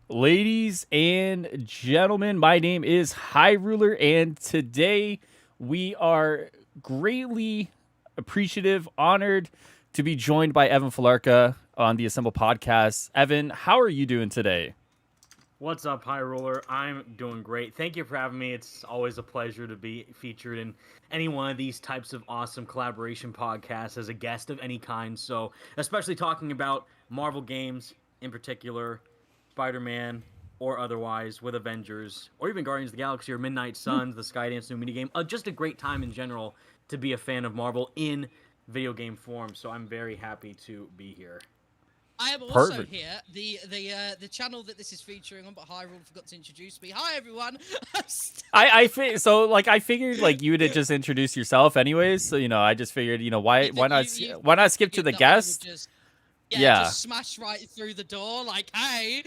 Ladies and gentlemen, my name is High Ruler, and today we are greatly appreciative, honored to be joined by Evan Filarca on the Assemble podcast. Evan, how are you doing today? What's up, High Roller? I'm doing great. Thank you for having me. It's always a pleasure to be featured in any one of these types of awesome collaboration podcasts as a guest of any kind. So, especially talking about Marvel games in particular, Spider-Man or otherwise, with Avengers, or even Guardians of the Galaxy or Midnight Suns, the Skydance new minigame. Just a great time in general to be a fan of Marvel in video game form. So I'm very happy to be here. I am also Perfect. here. The channel that this is featuring on, but Hyrule forgot to introduce me. Hi everyone. I figured like you would have just introduced yourself anyways. So I just figured why you, why not you why not skip to figured the that I would guest? just Yeah, just smash right through the door like, hey.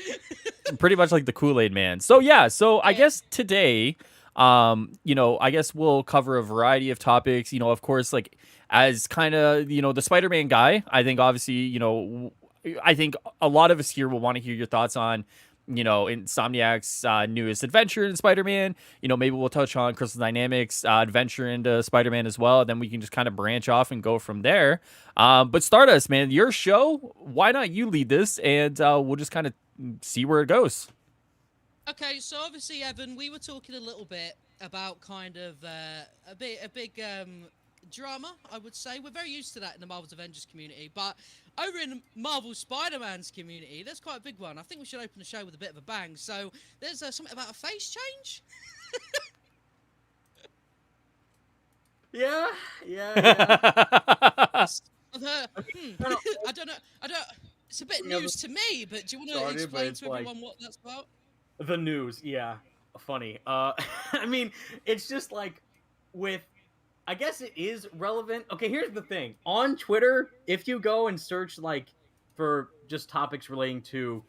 pretty much like the Kool-Aid man. So I Yeah. guess today, I guess we'll cover a variety of topics. Of course, like as kind of the Spider-Man guy. I think obviously, I think a lot of us here will want to hear your thoughts on. Insomniac's newest adventure in Spider-Man. Maybe we'll touch on Crystal Dynamics' adventure into Spider-Man as well. Then we can just kind of branch off and go from there. But Stardust, man, your show. Why not you lead this, and we'll just kind of see where it goes. Okay, so obviously, Evan, we were talking a little bit about kind of a big drama. I would say we're very used to that in the Marvel's Avengers community, but over in Marvel Spider-Man's community, there's quite a big one. I think we should open the show with a bit of a bang. So there's something about a face change. Yeah, yeah. I've heard, I don't know. I don't. It's a bit Yeah, news to me, but do you want to started, but explain it's to like everyone what that's about? the news. Yeah, funny. I mean, it's just like with. I guess it is relevant. Okay, here's the thing. On Twitter, if you go and search like for just topics relating to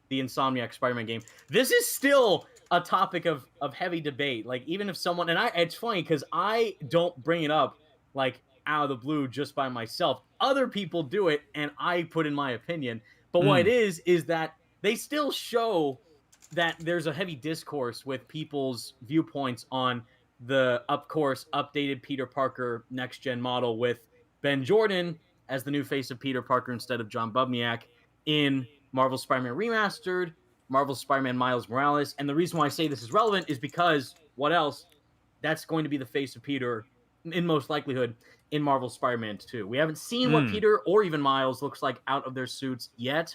the Insomniac Spider-Man game, this is still a topic of heavy debate. Like even if someone it's funny because I don't bring it up like out of the blue just by myself. Other people do it, and I put in my opinion. But what it Mm, is that they still show that there's a heavy discourse with people's viewpoints on the, of course, updated Peter Parker next gen model with Ben Jordan as the new face of Peter Parker instead of John Bubniak in Marvel Spider-Man Remastered, Marvel Spider-Man Miles Morales. And the reason why I say this is relevant is because what else? That's going to be the face of Peter in most likelihood in Marvel Spider-Man 2. We haven't seen what mm. Peter or even Miles looks like out of their suits yet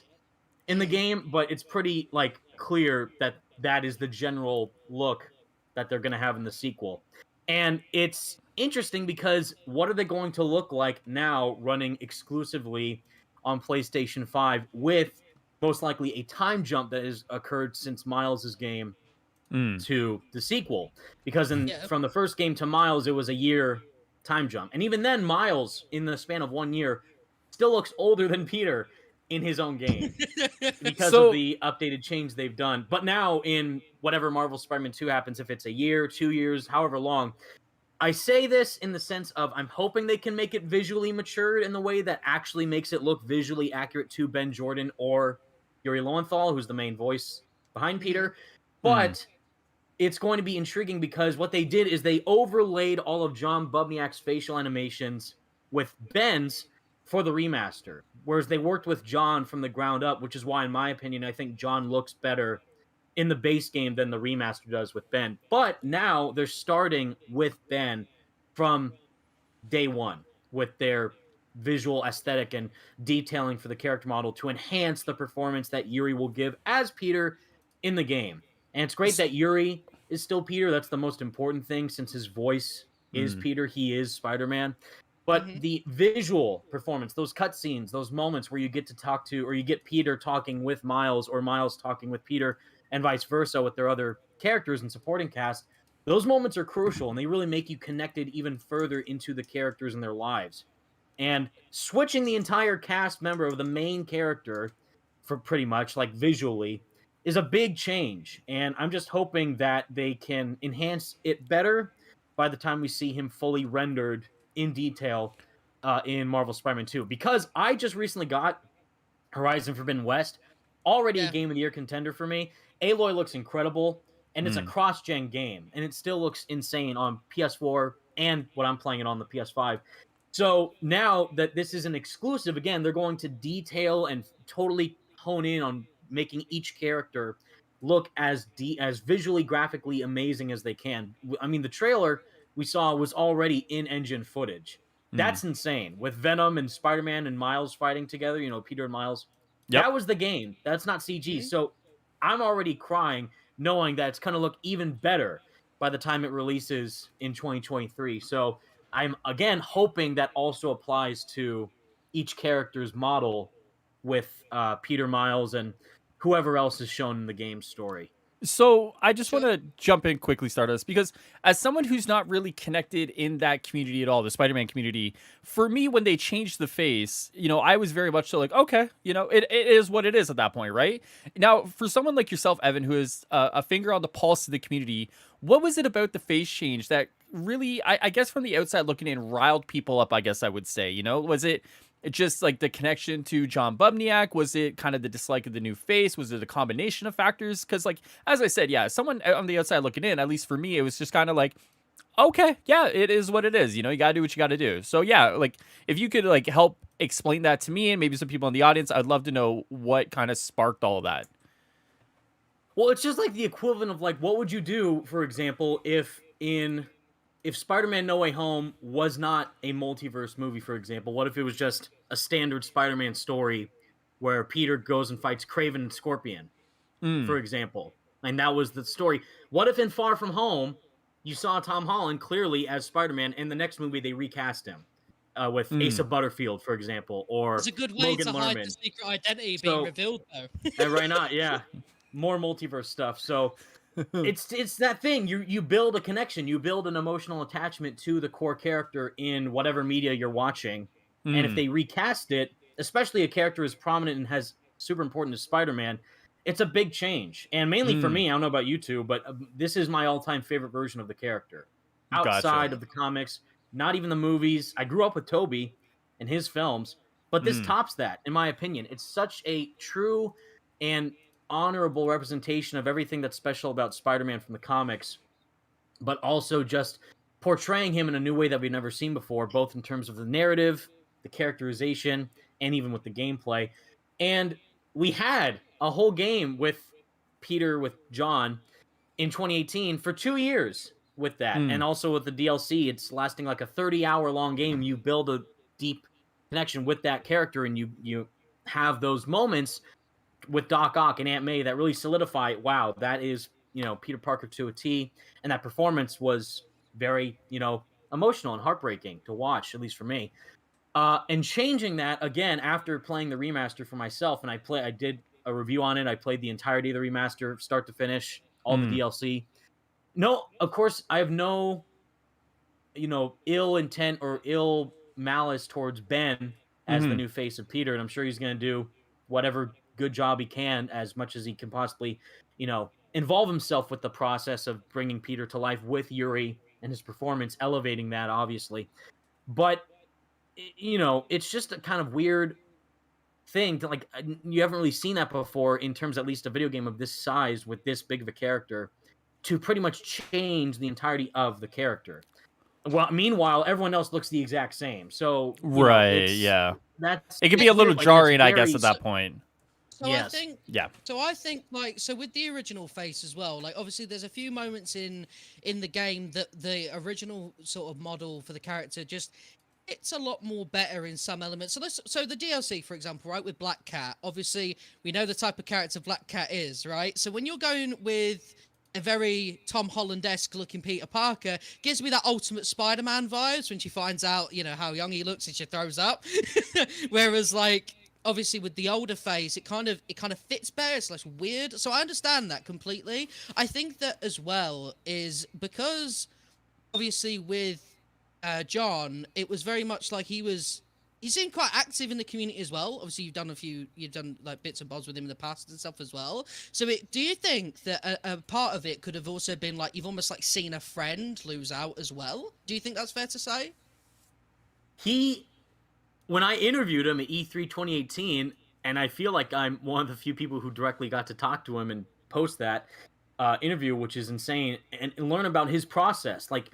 in the Mm. game, but it's pretty like clear that that is the general look that they're going to have in the sequel. And it's interesting because what are they going to look like now running exclusively on PlayStation 5 with most likely a time jump that has occurred since Miles's game Mm. to the sequel? Because Yeah. from the first game to Miles it was a year time jump. And even then Miles in the span of 1 year still looks older than Peter in his own game because of So the updated change they've done. But now in whatever Marvel Spider-Man 2 happens, if it's a year, 2 years, however long, I say this in the sense of I'm hoping they can make it visually matured in the way that actually makes it look visually accurate to Ben Jordan or Yuri Lowenthal, who's the main voice behind Mhm. Peter. mm. But it's going to be intriguing because what they did is they overlaid all of John Bubniak's facial animations with Ben's for the remaster, whereas they worked with John from the ground up, which is why, in my opinion, I think John looks better in the base game than the remaster does with Ben. But now they're starting with Ben from day one with their visual aesthetic and detailing for the character model to enhance the performance that Yuri will give as Peter in the game. And it's great that Yuri is still Peter. That's the most important thing since his voice is Mm. Peter. He is Spider-Man. But Mhm. the visual performance, those cutscenes, those moments where you get to talk to, or you get Peter talking with Miles, or Miles talking with Peter, and vice versa with their other characters and supporting cast, those moments are crucial and they really make you connected even further into the characters and their lives. And switching the entire cast member of the main character for pretty much like visually is a big change. And I'm just hoping that they can enhance it better by the time we see him fully rendered in detail in Marvel Spider-Man 2. Because I just recently got Horizon Forbidden West. already a Yeah. game of the year contender for me. Aloy looks incredible, and it's a Mm, cross-gen game, and it still looks insane on PS4 and what I'm playing it on the PS5. So now that this is an exclusive, again, they're going to detail and totally hone in on making each character look as visually graphically amazing as they can. I mean, the trailer we saw was already in-engine footage. mm. That's insane. With Venom and Spider-Man and Miles fighting together, Peter and Miles. Yep. That was the game. That's not CG. Mhm. So I'm already crying knowing that it's going to look even better by the time it releases in 2023. So I'm again hoping that also applies to each character's model with Peter, Miles, and whoever else is shown in the game story. So I just want Sure. to jump in quickly, Stardust, because as someone who's not really connected in that community at all, the Spider-Man community, for me, when they changed the face, I was very much so like, okay, it is what it is at that point, right? Now, for someone like yourself, Evan, who is a finger on the pulse of the community, what was it about the face change that really, I guess, from the outside looking in, riled people up? I guess I would say, was it just like the connection to John Bubniak? Was it kind of the dislike of the new face? Was it a combination of factors? Because, like, as I said, yeah, someone on the outside looking in, at least for me, it was just kind of like, okay, yeah, it is what it is. You got to do what you got to do. So, yeah, like, if you could, like, help explain that to me and maybe some people in the audience, I'd love to know what kind of sparked all of that. Well, it's just like the equivalent of like what would you do, for example, if Spider-Man No Way Home was not a multiverse movie, for example, what if it was just a standard Spider-Man story where Peter goes and fights Kraven and Scorpion, for Mm, example, and that was the story? What if in Far From Home you saw Tom Holland clearly as Spider-Man, and the next movie they recast him with Asa mm, Butterfield, for example, or It's a good way Logan to hide the Lerman? secret identity being So, revealed, though. and right now, yeah, more multiverse stuff. So it's that thing. You build a connection, you build an emotional attachment to the core character in whatever media you're watching. And if mm, they recast it, especially a character as prominent and has super important as Spider-Man, it's a big change. And mainly for mm. me, I don't know about you two, but this is my all-time favorite version of the character. Gotcha. Outside Yeah. of the comics, not even the movies. I grew up with Toby and his films, but this Mm, tops that, in my opinion. It's such a true and honorable representation of everything that's special about Spider-Man from the comics, but also just portraying him in a new way that we've never seen before, both in terms of the narrative, the characterization, and even with the gameplay. And we had a whole game with Peter with John in 2018 for 2 years with that. And mm, also with the DLC, it's lasting like a 30-hour long game. You build a deep connection with that character, and you have those moments with Doc Ock and Aunt May that really solidify, wow, that is, Peter Parker to a T. And that performance was very, emotional and heartbreaking to watch, at least for me. And changing that again after playing the remaster for myself, and I did a review on it. I played the entirety of the remaster, start to finish, all the mm, DLC. No, of course, I have no, ill intent or ill malice towards Ben as the mm, new face of Peter, and I'm sure he's going to do whatever good job he can, as much as he can possibly, involve himself with the process of bringing Peter to life with Yuri and his performance, elevating that, obviously. But it's just a kind of weird thing to like. You haven't really seen that before in terms, at least, a video game of this size with this big of a character, to pretty much change the entirety of the character. Well, meanwhile, everyone else looks the exact same. So, right. it's Yeah. that's It could be a it's little weird. Like, and it's jarring, I guess, very at that point. So I yes. think Yeah. so with the original face as well, like obviously there's a few moments in the game that the original sort of model for the character just it's a lot more better in some elements. So the DLC, for example, right, with Black Cat, obviously we know the type of character Black Cat is, right? So when you're going with a very Tom Holland-esque looking Peter Parker, gives me that Ultimate Spider-Man vibes when she finds out, how young he looks and she throws up. Whereas like obviously with the older face, it kind of fits better. It's less weird. So I understand that completely. I think that as well is because obviously with John, it was very much like he seemed quite active in the community as well. Obviously, you've done like bits and bobs with him in the past and stuff as well. So, do you think that a part of it could have also been like you've almost like seen a friend lose out as well? Do you think that's fair to say? He When I interviewed him at E3 2018, and I feel like I'm one of the few people who directly got to talk to him and post that interview, which is insane, and learn about his process. Like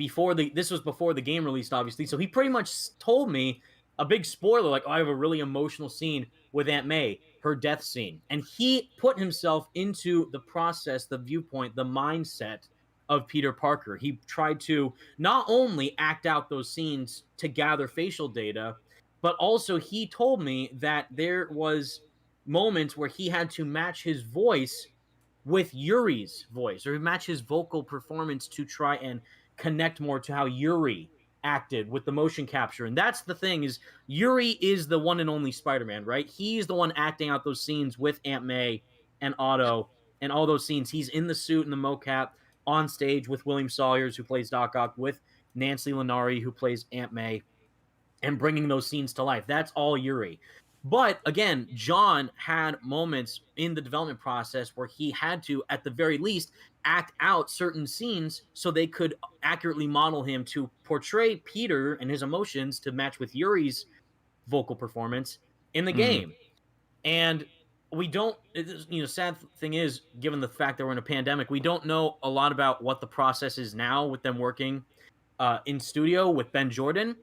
this was before the game released, obviously. So he pretty much told me a big spoiler, like, oh, I have a really emotional scene with Aunt May, her death scene, and he put himself into the process, the viewpoint, the mindset of Peter Parker. He tried to not only act out those scenes to gather facial data, but also he told me that there was moments where he had to match his voice with Yuri's voice, or match his vocal performance to try and connect more to how Yuri acted with the motion capture. And that's the thing, is Yuri is the one and only Spider-Man, right? He's the one acting out those scenes with Aunt May and Yep. Otto and all those scenes. He's in the suit and the mocap on stage with William Sawyers, who plays Doc Ock, with Nancy Lenari, who plays Aunt May, and bringing those scenes to life. That's all Yuri. But again, John had moments in the development process where he had to, at the very least, act out certain scenes so they could accurately model him to portray Peter and his emotions to match with Yuri's vocal performance in the Mm. game. And we don't, sad thing is, given the fact that we're in a pandemic, we don't know a lot about what the process is now with them working in studio with Ben Jordan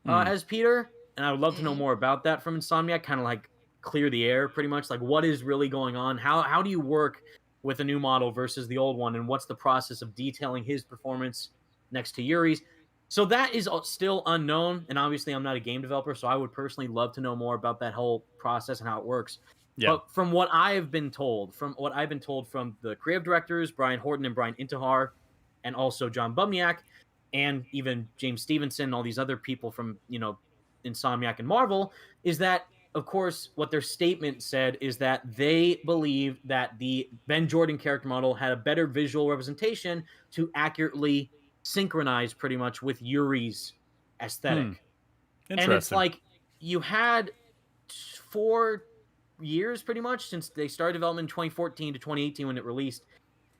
Mm. as Peter, and I would love to know Mhm. more about that from Insomniac. Kind of like clear the air, pretty much. Like, what is really going on? How do you work with a new model versus the old one, and what's the process of detailing his performance next to Yuri's? So that is still unknown, and obviously, I'm not a game developer, so I would personally love to know more about that whole process and how it works. Yeah. But from what I've been told, from the creative directors, Brian Horton and Brian Intihar, and also John Bubniak, and even James Stevenson, and all these other people from, Insomniac and Marvel, is that, of course, what their statement said is that they believe that the Ben Jordan character model had a better visual representation to accurately synchronize pretty much with Yuri's Hmm. aesthetic. And it's Interesting. like you had 4 years pretty much since they started development in 2014 to 2018 when it released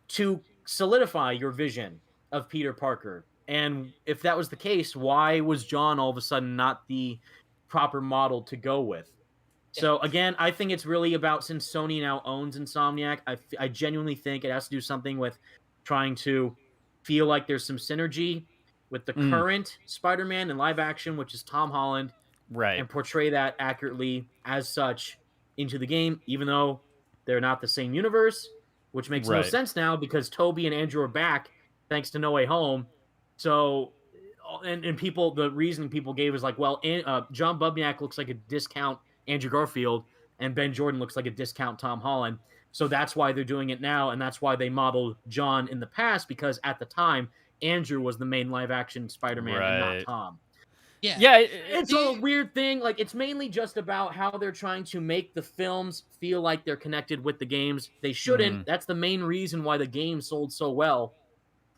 to solidify your vision of Peter Parker. And if that was the case, why was John all of a sudden not the proper model to go with? Yeah. So again, I think it's really about, since Sony now owns Insomniac, I genuinely think it has to do something with trying to feel like there's some synergy with the Mm. current Spider-Man in live action, which is Tom Holland, Right. and portray that accurately as such into the game, even though they're not the same universe, which makes no Right. sense now because Toby and Andrew are back thanks to No Way Home. So, and people, the reason people gave is like, well, John Bubniak looks like a discount Andrew Garfield, and Ben Jordan looks like a discount Tom Holland. So that's why they're doing it now, and that's why they modeled John in the past, because at the time, Andrew was the main live action Spider-Man and not Right. Tom. Yeah. Yeah. It's Do a you, weird thing. Like, it's mainly just about how they're trying to make the films feel like they're connected with the games. They shouldn't. Mm. That's the main reason why the game sold so well.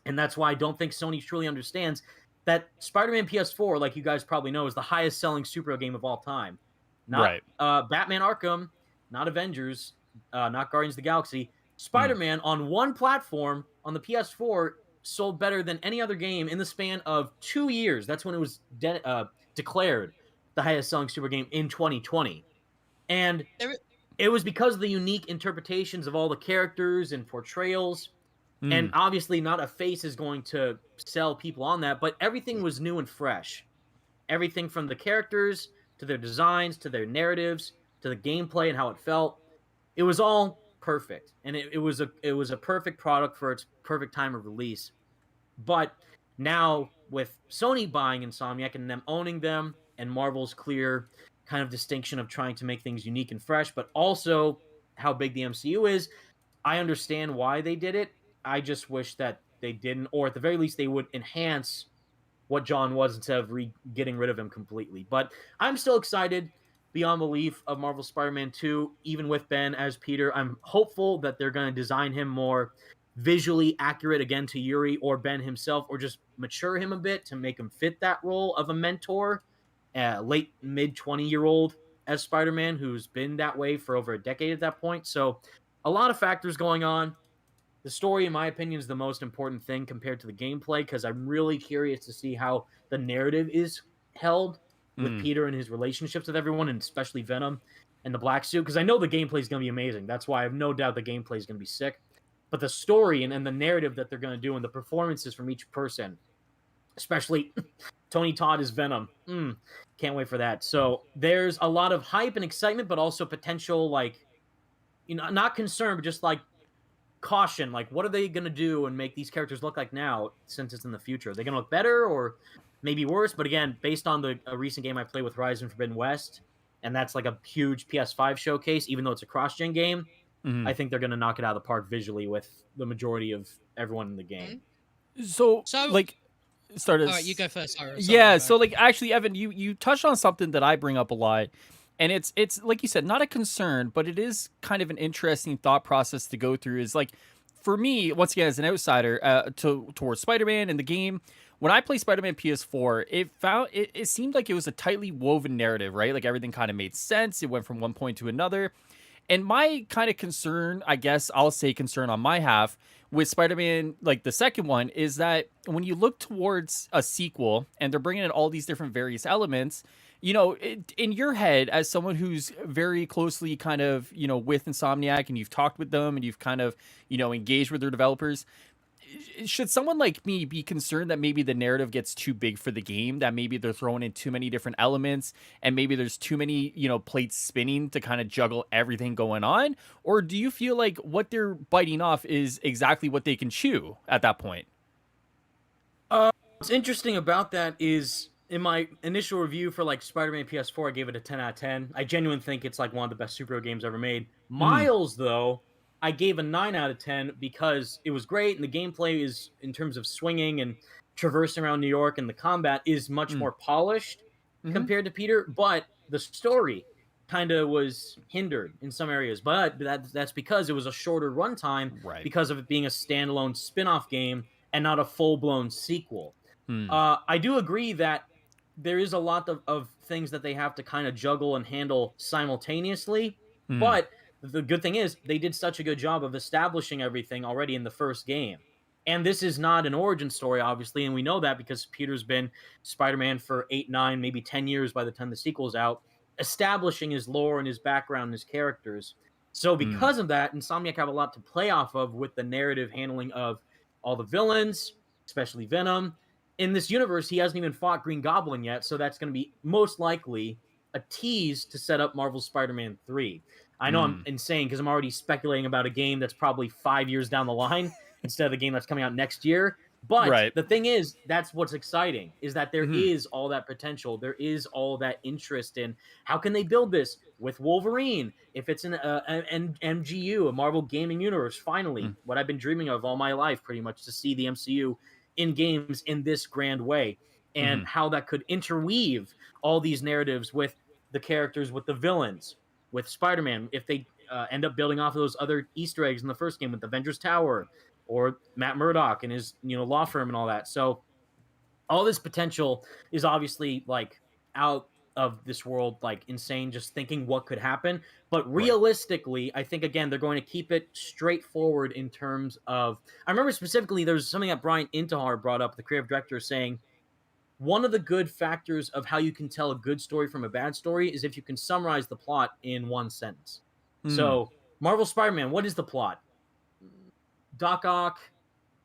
And that's why I don't think Sony truly understands that Spider-Man PS4, like you guys probably know, is the highest selling superhero game of all time. Not Right. Batman Arkham, not Avengers, not Guardians of the Galaxy. Mm. Spider-Man on one platform on the PS4 sold better than any other game in the span of 2 years. That's when it was declared the highest selling super game in 2020. And there, it was because of the unique interpretations of all the characters and portrayals. And Mm. obviously, not a face is going to sell people on that, but everything was new and fresh. Everything from the characters to their designs to their narratives to the gameplay and how it felt. It was all perfect, and it was a perfect product for its perfect time of release. But now with Sony buying Insomniac and them owning them, and Marvel's clear kind of distinction of trying to make things unique and fresh, but also how big the MCU is, I understand why they did it. I just wish that they didn't, or at the very least, they would enhance what John was instead of getting rid of him completely. But I'm still excited beyond belief of Marvel Spider-Man 2, even with Ben as Peter. I'm hopeful that they're going to design him more visually accurate again to Yuri or Ben himself, or just mature him a bit to make him fit that role of a mentor, late mid 20-year-old as Spider-Man, who's been that way for over a decade at that point. So a lot of factors going on. The story, in my opinion, is the most important thing compared to the gameplay, because I'm really curious to see how the narrative is held with Mm. Peter and his relationships with everyone, and especially Venom. and the black suit, because I know the gameplay is going to be amazing. That's why I have no doubt the gameplay is going to be sick. But the story and the narrative that they're going to do and the performances from each person, especially Tony Todd as Venom, can't wait for that. So there's a lot of hype and excitement, but also potential, like, not concern, but just like caution. Like, what are they going to do and make these characters look like now since it's in the future? Are they going to look better or maybe worse? But again, based on a recent game I played with Horizon Forbidden West, and that's like a huge PS5 showcase, even though it's a cross-gen game, I Mhm. think they're going to knock it out of the park visually with the majority of everyone in the game. Mhm. So, So, like, start all right, you us. go first. Sorry, Yeah. bro. So, like, actually, Evan, you touched on something that I bring up a lot, and it's like you said, not a concern, but it is kind of an interesting thought process to go through. Is like, for me, once again, as an outsider, towards Spider-Man and the game. When I played Spider-Man PS4, it seemed like it was a tightly woven narrative, right? Like everything kind of made sense. It went from one point to another. And my kind of concern, I guess I'll say concern on my half with Spider-Man, like the second one, is that when you look towards a sequel and they're bringing in all these different various elements, in your head, as someone who's very closely kind of, with Insomniac and you've talked with them and you've kind of, engaged with their developers, should someone like me be concerned that maybe the narrative gets too big for the game, that maybe they're throwing in too many different elements and maybe there's too many, plates spinning to kind of juggle everything going on? Or do you feel like what they're biting off is exactly what they can chew at that point? What's interesting about that is in my initial review for like Spider-Man PS4, I gave it a 10 out of 10. I genuinely think it's like one of the best superhero games ever made. Mm, Miles, though, I gave a 9 out of 10 because it was great and the gameplay is, in terms of swinging and traversing around New York, and the combat is much mm, more polished mm-hmm. compared to Peter, but the story kind of was hindered in some areas. But that's because it was a shorter runtime Right. because of it being a standalone spin-off game and not a full-blown sequel. Mm, I do agree that there is a lot of things that they have to kind of juggle and handle simultaneously. mm, But the good thing is they did such a good job of establishing everything already in the first game. And this is not an origin story, obviously, and we know that because Peter's been Spider-Man for 8, 9, maybe 10 years by the time the sequel's out, establishing his lore and his background and his characters. So mm, because of that, Insomniac have a lot to play off of with the narrative handling of all the villains, especially Venom. In this universe, he hasn't even fought Green Goblin yet, so that's going to be most likely a tease to set up Marvel's Spider-Man 3. I know I'm mm. insane because I'm already speculating about a game that's probably 5 years down the line instead of the game that's coming out next year. But Right. the thing is, that's what's exciting, is that there Mm-hmm. is all that potential. There is all that interest in how can they build this with Wolverine. If it's an MGU, a Marvel Gaming Universe, finally, what I've been dreaming of all my life, pretty much, to see the MCU in games in this grand way, and Mm-hmm. how that could interweave all these narratives with the characters, with the villains, with Spider-Man, if they end up building off of those other Easter eggs in the first game with Avengers Tower or Matt Murdock and his law firm and all that. So all this potential is obviously like out of this world, like insane, just thinking what could happen. But Right. realistically, I think again they're going to keep it straightforward in terms of, I remember specifically there's something that Brian Intihar brought up, the creative director, saying one of the good factors of how you can tell a good story from a bad story is if you can summarize the plot in one sentence. Mm, So Marvel Spider-Man, what is the plot? Doc Ock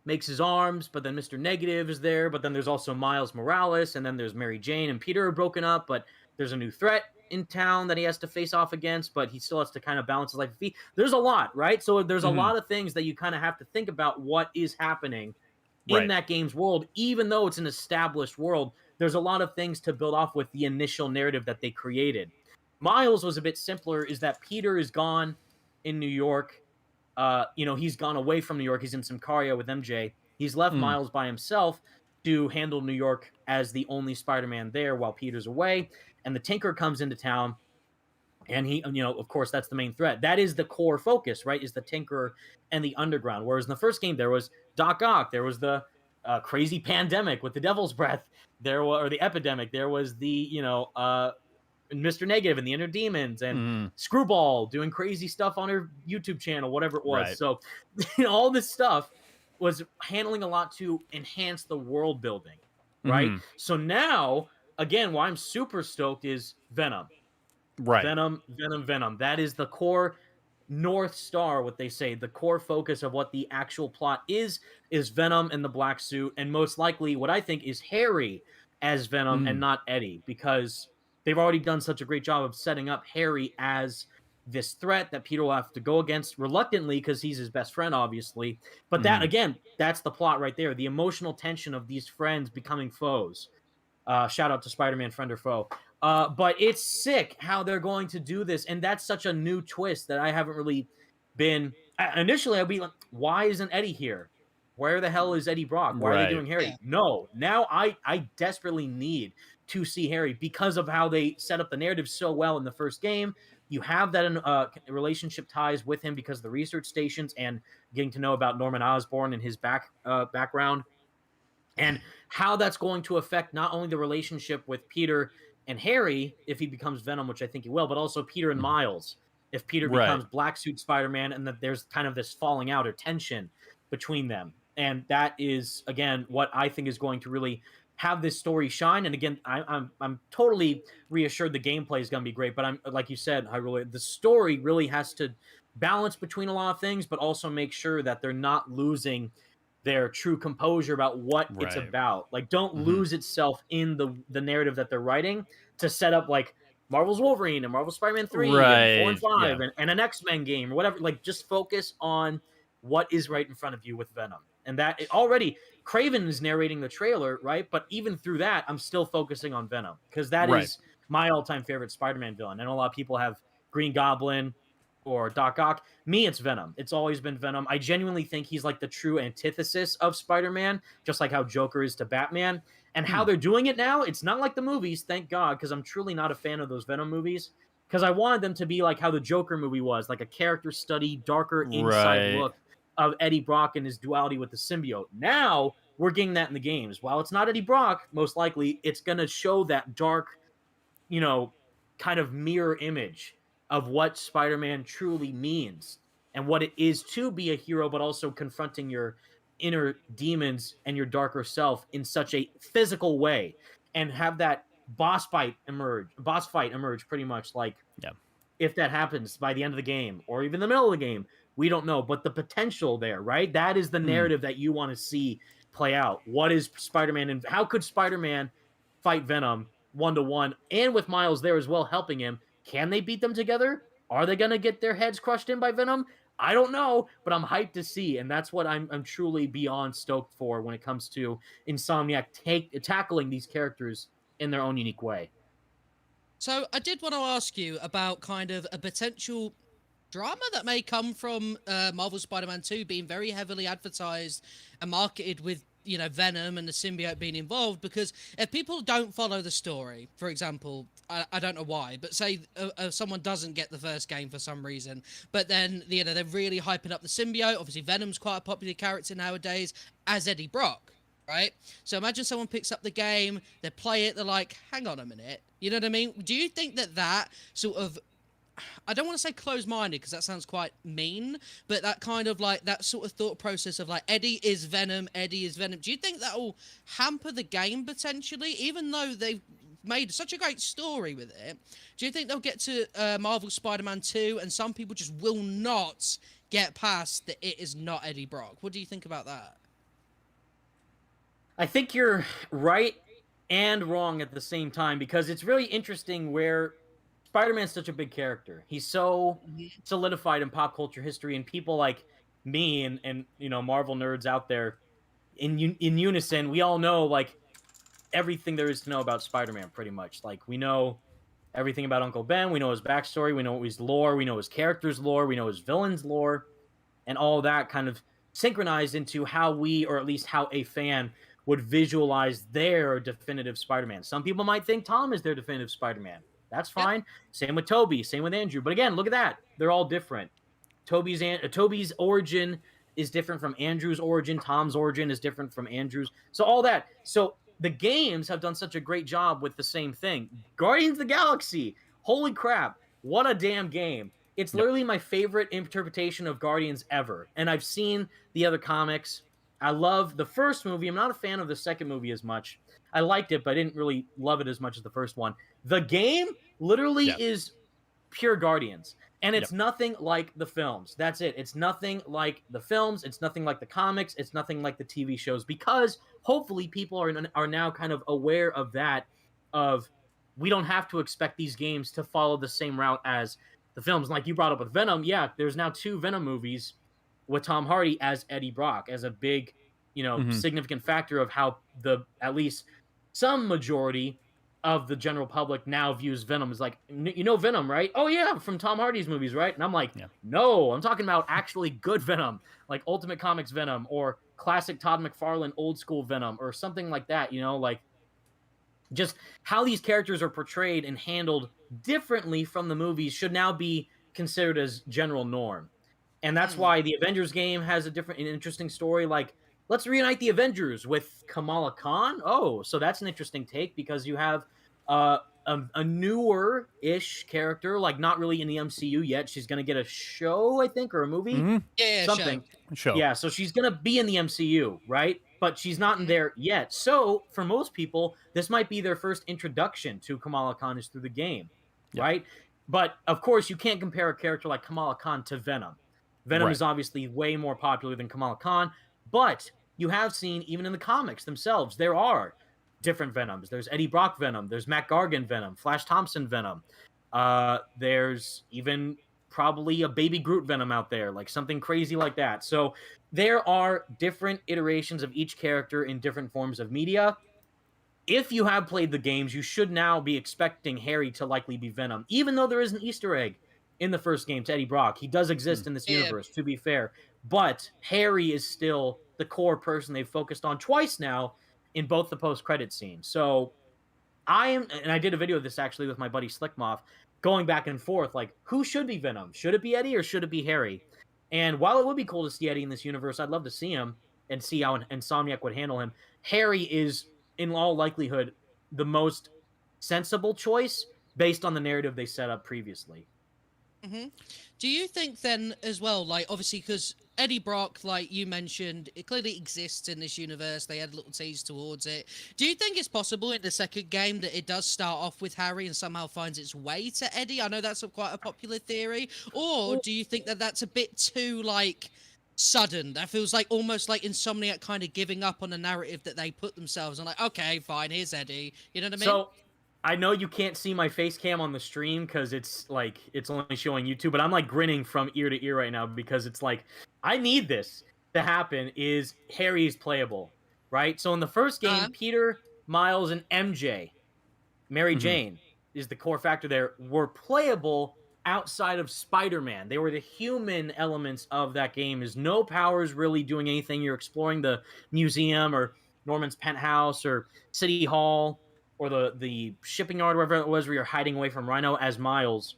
makes his arms, but then Mr. Negative is there, but then there's also Miles Morales, and then there's Mary Jane and Peter are broken up, but there's a new threat in town that he has to face off against, but he still has to kind of balance his life. There's a lot, right? So there's a mm-hmm. lot of things that you kind of have to think about what is happening in Right. that game's world, even though it's an established world. There's a lot of things to build off with the initial narrative that they created. Miles was a bit simpler, is that Peter is gone in New York. He's gone away from New York. He's in Sicario with MJ. He's left Mm, Miles by himself to handle New York as the only Spider-Man there while Peter's away. And the Tinker comes into town, and he, of course, that's the main threat. That is the core focus, right? Is the Tinker and the Underground. Whereas in the first game, there was Doc Ock. There was the crazy pandemic with the Devil's Breath. There was, or the epidemic. There was the, Mr. Negative and the Inner Demons, and mm, Screwball doing crazy stuff on her YouTube channel, whatever it was. right. So all this stuff was handling a lot to enhance the world building, right? Mm-hmm. So now, again, why I'm super stoked is Venom. Right. Venom, Venom, Venom. That is the core North Star, what they say, the core focus of what the actual plot is Venom in the black suit, and most likely what I think is Harry as Venom and Mm. not Eddie, because they've already done such a great job of setting up Harry as this threat that Peter will have to go against reluctantly because he's his best friend, obviously. But that Mm. again, that's the plot right there. The emotional tension of these friends becoming foes. Shout out to Spider-Man friend or foe. But it's sick how they're going to do this, and that's such a new twist that I haven't really been. Initially, I'd be like, "Why isn't Eddie here? Where the hell is Eddie Brock? Why are they Right. doing Yeah. Harry?" No, now I desperately need to see Harry because of how they set up the narrative so well in the first game. You have that relationship ties with him because of the research stations and getting to know about Norman Osborn and his background and how that's going to affect not only the relationship with Peter and Harry if he becomes Venom, which I think he will, but also Peter and Mhm. Miles if Peter Right. becomes Black Suit Spider-Man, and that there's kind of this falling out or tension between them. And that is again what I think is going to really have this story shine. And again, I'm totally reassured the gameplay is going to be great, but I'm like you said, the story really has to balance between a lot of things, but also make sure that they're not losing their true composure about what it's Right. about. Like, don't Mhm. lose itself in the narrative that they're writing to set up like Marvel's Wolverine and Marvel Spider-Man 3 and 4 and Right. 5 Yeah. and an X-Men game or whatever. Like, just focus on what is right in front of you with Venom. And that already Craven is narrating the trailer, right? But even through that, I'm still focusing on Venom because that Right. is my all-time favorite Spider-Man villain. I know a lot of people have Green Goblin or Doc Ock. Me, it's Venom. It's always been Venom. I genuinely think he's like the true antithesis of Spider-Man, just like how Joker is to Batman. And how Hmm. they're doing it now, it's not like the movies, thank God, because I'm truly not a fan of those Venom movies. Because I wanted them to be like how the Joker movie was, like a character study, darker inside Right. look of Eddie Brock and his duality with the symbiote. Now we're getting that in the games. While it's not Eddie Brock, most likely it's going to show that dark, you know, kind of mirror image of what Spider-Man truly means and what it is to be a hero, but also confronting your inner demons and your darker self in such a physical way and have that boss fight emerge pretty much like Yeah. if that happens by the end of the game or even the middle of the game, we don't know. But the potential there, right? That is the Mm. narrative that you want to see play out. What is Spider-Man and how could Spider-Man fight Venom 1-to-1 and with Miles there as well helping him? Can they beat them together? Are they going to get their heads crushed in by Venom? I don't know, but I'm hyped to see, and that's what I'm truly beyond stoked for when it comes to Insomniac tackling these characters in their own unique way. So I did want to ask you about kind of a potential drama that may come from Marvel Spider-Man 2 being very heavily advertised and marketed with, you know, Venom and the symbiote being involved. Because if people don't follow the story, for example, I don't know why, but say someone doesn't get the first game for some reason, but then, you know, they're really hyping up the symbiote. Obviously, Venom's quite a popular character nowadays as Eddie Brock. Right? So imagine someone picks up the game, they play it, they're like, hang on a minute. You know what I mean? Do you think that that sort of, I don't want to say closed-minded because that sounds quite mean, but that kind of like that sort of thought process of like Eddie is Venom, Eddie is Venom. Do you think that will hamper the game potentially, even though they've made such a great story with it? Do you think they'll get to Marvel Spider-Man 2 and some people just will not get past that it is not Eddie Brock? What do you think about that? I think you're right and wrong at the same time because it's really interesting where Spider-Man's such a big character. He's so Mhm. solidified in pop culture history, and people like me and you know Marvel nerds out there in unison, we all know like everything there is to know about Spider-Man. Pretty much, like we know everything about Uncle Ben. We know his backstory. We know his lore. We know his character's lore. We know his villain's lore and all that kind of synchronized into how we, or at least how a fan would visualize their definitive Spider-Man. Some people might think Tom is their definitive Spider-Man. That's Yep. fine. Same with Toby, same with Andrew. But again, look at that. They're all different. Toby's origin is different from Andrew's origin. Tom's origin is different from Andrew's. So all that. So the games have done such a great job with the same thing. Guardians of the Galaxy. Holy crap. What a damn game. It's Yep. literally my favorite interpretation of Guardians ever. And I've seen the other comics. I love the first movie. I'm not a fan of the second movie as much. I liked it, but I didn't really love it as much as the first one. The game literally Yeah. is pure Guardians. And Yep. it's nothing like the films. That's it. It's nothing like the films. It's nothing like the comics. It's nothing like the TV shows, because hopefully people are now kind of aware of that, of we don't have to expect these games to follow the same route as the films. Like you brought up with Venom, yeah, there's now 2 Venom movies with Tom Hardy as Eddie Brock, as a big, Hmm. significant factor of how the at least some majority of the general public now views Venom as like, you know Venom, right? Oh yeah, from Tom Hardy's movies, right? And I'm like, Yeah. no, I'm talking about actually good Venom, like Ultimate Comics Venom or classic Todd McFarlane old school Venom or something like that, like just how these characters are portrayed and handled differently from the movies should now be considered as general norm. And that's Mm. why the Avengers game has a different and interesting story. Like, let's reunite the Avengers with Kamala Khan. Oh, so that's an interesting take, because you have a newer-ish character, like not really in the MCU yet. She's gonna get a show, I think, or a movie, Hmm. Yeah, show. something. Show. Yeah, so she's gonna be in the MCU, right? But she's not in Mhm. there yet. So for most people, this might be their first introduction to Kamala Khan is through the game, Yep. right? But of course, you can't compare a character like Kamala Khan to Venom. Venom Right. is obviously way more popular than Kamala Khan, but you have seen, even in the comics themselves, there are different Venoms. There's Eddie Brock Venom, there's Matt Gargan Venom, Flash Thompson Venom. There's even probably a Baby Groot Venom out there, like something crazy like that. So there are different iterations of each character in different forms of media. If you have played the games, you should now be expecting Harry to likely be Venom, even though there is an Easter egg in the first game to Eddie Brock. He does Mm. exist in this Yeah. universe, to be fair, but Harry is still the core person they've focused on twice now in both the post-credit scenes. So and I did a video of this actually with my buddy Slickmoth, going back and forth, like, who should be Venom? Should it be Eddie or should it be Harry? And while it would be cool to see Eddie in this universe, I'd love to see him and see how Insomniac would handle him. Harry is, in all likelihood, the most sensible choice based on the narrative they set up previously. hmm Do you think then as well, like obviously because Eddie Brock, like you mentioned, it clearly exists in this universe. They had a little tease towards it. Do you think it's possible in the second game that it does start off with Harry and somehow finds its way to Eddie? I know that's quite a popular theory. Or do you think that that's a bit too like sudden? That feels like almost like Insomniac kind of giving up on the narrative that they put themselves on. Like, okay, fine, here's Eddie. You know what I mean? So I know you can't see my face cam on the stream because it's like it's only showing YouTube, but I'm like grinning from ear to ear right now because it's like I need this to happen. Is Harry's playable, right? So in the first game, Uh, Peter, Miles, and MJ, Mary Hmm. Jane is the core factor there, were playable outside of Spider-Man. They were the human elements of that game. Is no powers really doing anything. You're exploring the museum or Norman's penthouse or City Hall or the shipping yard, wherever it was, where you're hiding away from Rhino as Miles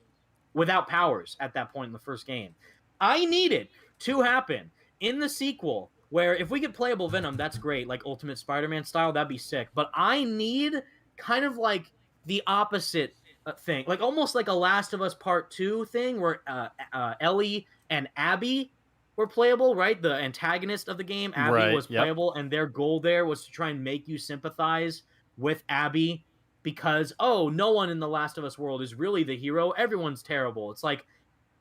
without powers at that point in the first game. I need it to happen in the sequel, where if we get playable Venom, that's great, like Ultimate Spider-Man style, that'd be sick. But I need kind of like the opposite thing, like almost like a Last of Us Part 2 thing, where Ellie and Abby were playable, right? The antagonist of the game, Abby, Right. was Yep. playable, and their goal there was to try and make you sympathize with Abby because, oh, no one in the Last of Us world is really the hero. Everyone's terrible. It's like,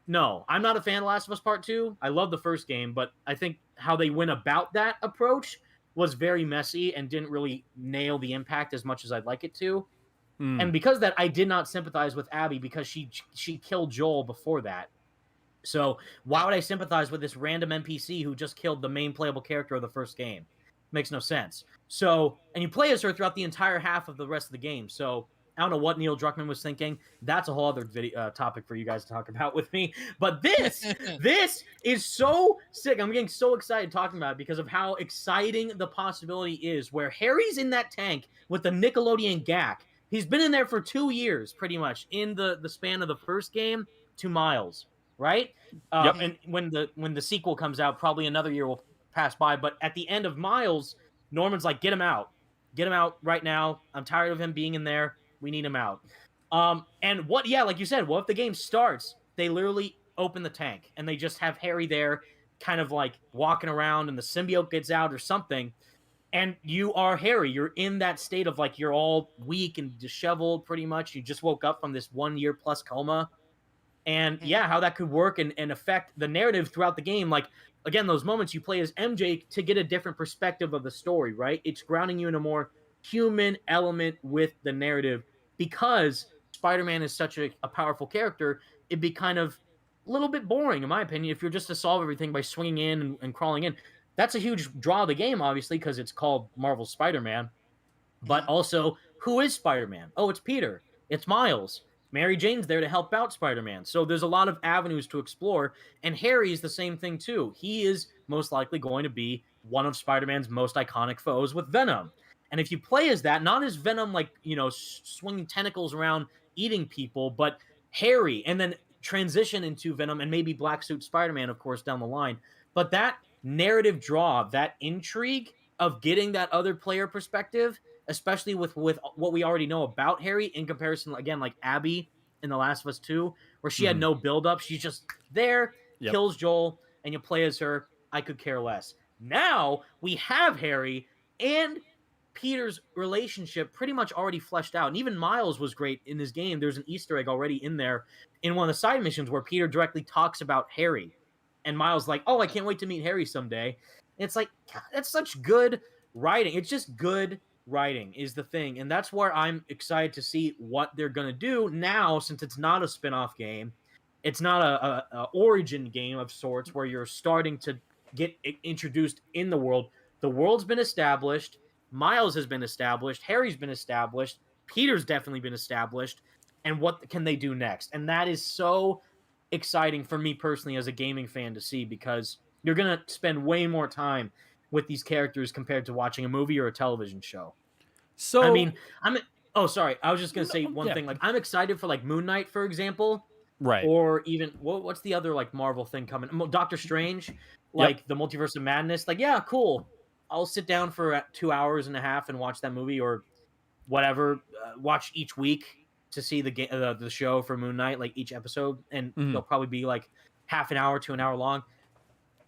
no, I'm not a fan of Last of Us Part 2. I love the first game, but I think how they went about that approach was very messy and didn't really nail the impact as much as I'd like it to. Mm. And because of that, I did not sympathize with Abby because she killed Joel before that. So why yeah. would I sympathize with this random NPC who just killed the main playable character of the first game? Makes no sense. So, and you play as her throughout the entire half of the rest of the game. So I don't know what Neil Druckmann was thinking. That's a whole other topic for you guys to talk about with me. But this is so sick. I'm getting so excited talking about it because of how exciting the possibility is. Where Harry's in that tank with the Nickelodeon GAC. He's been in there for 2 years, pretty much, in the span of the first game to Miles, right? Yep. Mhm. And when the sequel comes out, probably another year will pass by. But at the end of Miles, Norman's like, get him out right now. I'm tired of him being in there. We need him out. And what? Yeah, like you said, what if the game starts? They literally open the tank and they just have Harry there, kind of like walking around, and the symbiote gets out or something. And you are Harry. You're in that state of like you're all weak and disheveled, pretty much. You just woke up from this 1 year plus coma, and Mhm. yeah, how that could work and affect the narrative throughout the game. Like, again, those moments you play as MJ to get a different perspective of the story, right? It's grounding you in a more human element with the narrative because Spider-Man is such a powerful character. It'd be kind of a little bit boring, in my opinion, if you're just to solve everything by swinging in and crawling in. That's a huge draw of the game, obviously, because it's called Marvel Spider-Man. But Mhm. also, who is Spider-Man? Oh, it's Peter. It's Miles. Mary Jane's there to help out Spider-Man. So there's a lot of avenues to explore. And Harry's the same thing too. He is most likely going to be one of Spider-Man's most iconic foes with Venom. And if you play as that, not as Venom, like, swinging tentacles around eating people, but Harry, and then transition into Venom and maybe Black Suit Spider-Man, of course, down the line. But that narrative draw, that intrigue of getting that other player perspective, especially with what we already know about Harry in comparison, again, like Abby in The Last of Us 2, where she had Mhm. no build up. She's just there, Yep. kills Joel, and you play as her. I could care less. Now we have Harry and Peter's relationship pretty much already fleshed out. And even Miles was great in this game. There's an Easter egg already in there in one of the side missions where Peter directly talks about Harry. And Miles like, "Oh, I can't wait to meet Harry someday." And it's like, God, that's such good writing. It's just good writing is the thing. And that's where I'm excited to see what they're going to do now, since it's not a spin-off game. It's not a origin game of sorts where you're starting to get introduced in the world. The world's been established. Miles has been established. Harry's been established. Peter's definitely been established. And what can they do next? And that is so exciting for me personally as a gaming fan to see, because you're going to spend way more time with these characters compared to watching a movie or a television show. I So, mean, I'm oh sorry, I was just gonna no, say one yeah, thing. Like, I'm excited for like Moon Knight, for example, right. or even what's the other like Marvel thing coming? Doctor Strange, Yep. like the Multiverse of Madness. Like, yeah, cool. I'll sit down for 2 hours and a half and watch that movie or whatever. Watch each week to see the show for Moon Knight, like each episode, and they'll Mhm. probably be like half an hour to an hour long.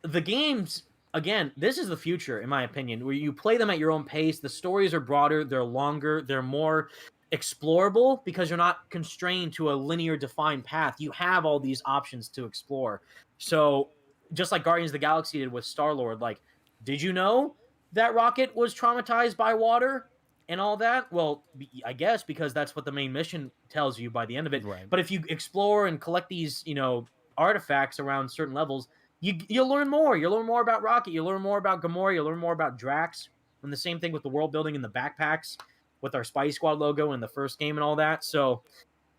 The games, again, this is the future in my opinion, where you play them at your own pace. The stories are broader, they're longer, they're more explorable because you're not constrained to a linear defined path. You have all these options to explore. So just like Guardians of the Galaxy did with Star Lord, like, did you know that Rocket was traumatized by water and all that? Well, I guess because that's what the main mission tells you by the end of it. Right. But if you explore and collect these, artifacts around certain levels, you'll learn more. You'll learn more about Rocket. You'll learn more about Gamora. You'll learn more about Drax. And the same thing with the world building and the backpacks with our Spidey Squad logo in the first game and all that. So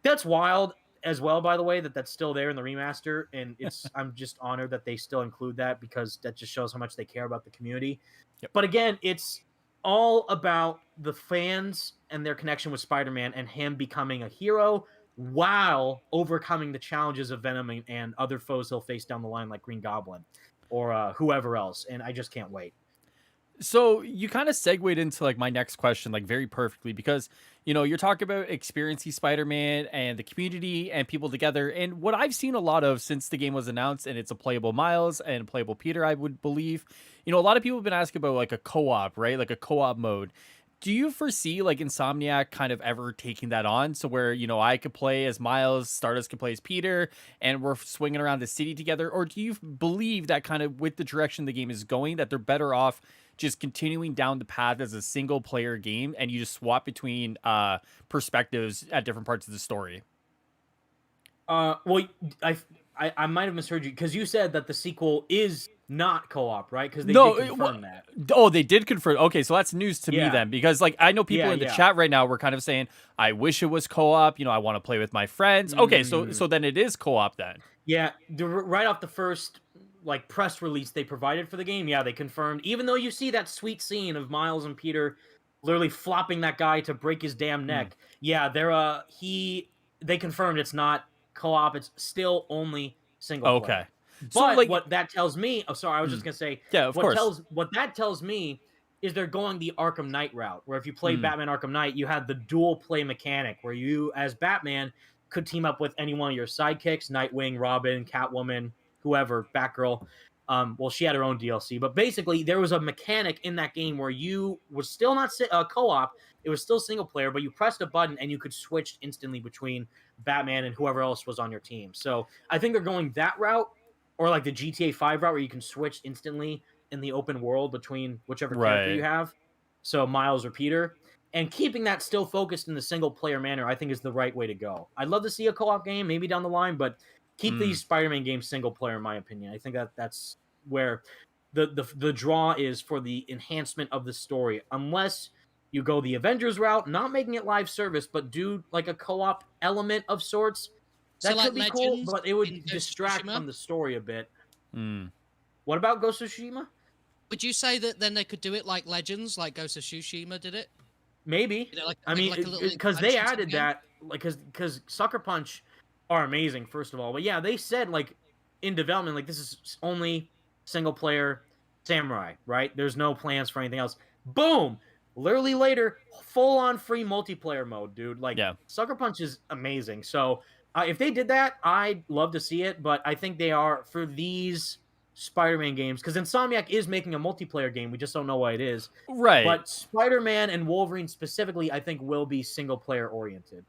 that's wild as well, by the way, that's still there in the remaster. And I'm just honored that they still include that, because that just shows how much they care about the community. Yep. But again, it's all about the fans and their connection with Spider-Man and him becoming a hero while overcoming the challenges of Venom and other foes he'll face down the line, like Green Goblin or whoever else. And I just can't wait. So you kind of segued into like my next question, like very perfectly, because you're talking about experiencing Spider-Man and the community and people together. And what I've seen a lot of since the game was announced, and it's a playable Miles and a playable Peter, I would believe. A lot of people have been asking about like a co-op, right? Like a co-op mode. Do you foresee like Insomniac kind of ever taking that on? So where, I could play as Miles, Stardust could play as Peter, and we're swinging around the city together? Or do you believe that kind of with the direction the game is going, that they're better off just continuing down the path as a single player game and you just swap between perspectives at different parts of the story? Well, I I might have misheard you, because you said that the sequel is not co-op, right? Because they did No, confirm that. oh, they did confirm. Okay, so that's news to me Yeah, then, because like I know people yeah, in the yeah. chat right now were kind of saying, "I wish it was co-op." I want to play with my friends. Okay, so Mm. then it is co-op then. Yeah, right off the first like press release they provided for the game, yeah, they confirmed. Even though you see that sweet scene of Miles and Peter literally flopping that guy to break his damn Mm, neck, yeah, they confirmed it's not co-op. It's still only single okay, player. so But like, what that tells me, oh, sorry, I was just mm, gonna say, yeah, of course. what that tells me is they're going the Arkham Knight route, where if you play Mm, Batman Arkham Knight, you have the dual play mechanic where you, as Batman, could team up with any one of your sidekicks, Nightwing, Robin, Catwoman, whoever, Batgirl. Well, she had her own DLC, but basically there was a mechanic in that game where you was still not co-op. It was still single player, but you pressed a button and you could switch instantly between Batman and whoever else was on your team. So I think they're going that route, or like the GTA 5 route where you can switch instantly in the open world between whichever character you Right. have. So Miles or Peter. And keeping that still focused in the single player manner, I think is the right way to go. I'd love to see a co-op game, maybe down the line, but keep Mm. these Spider-Man games single player, in my opinion. I think that's where the draw is for the enhancement of the story, unless you go the Avengers route, not making it live service, but do like a co-op element of sorts. So That like could be cool, Legends but it would in Ghost of distract Tsushima. from the story a bit. Mm. What about Ghost of Tsushima? Would you say that then they could do it like Legends, like Ghost of Tsushima did it? Maybe. You know, like I mean, like a little because they expansion to the added game? that, like, because Sucker Punch are amazing, first of all. But yeah, they said like in development, like this is only single player samurai, right? There's no plans for anything else. Boom! Literally later, full on free multiplayer mode, dude. Like Yeah. Sucker Punch is amazing. So if they did that, I'd love to see it. But I think they are for these Spider-Man games because Insomniac is making a multiplayer game. We just don't know what it is. Right. But Spider-Man and Wolverine specifically, I think, will be single player oriented.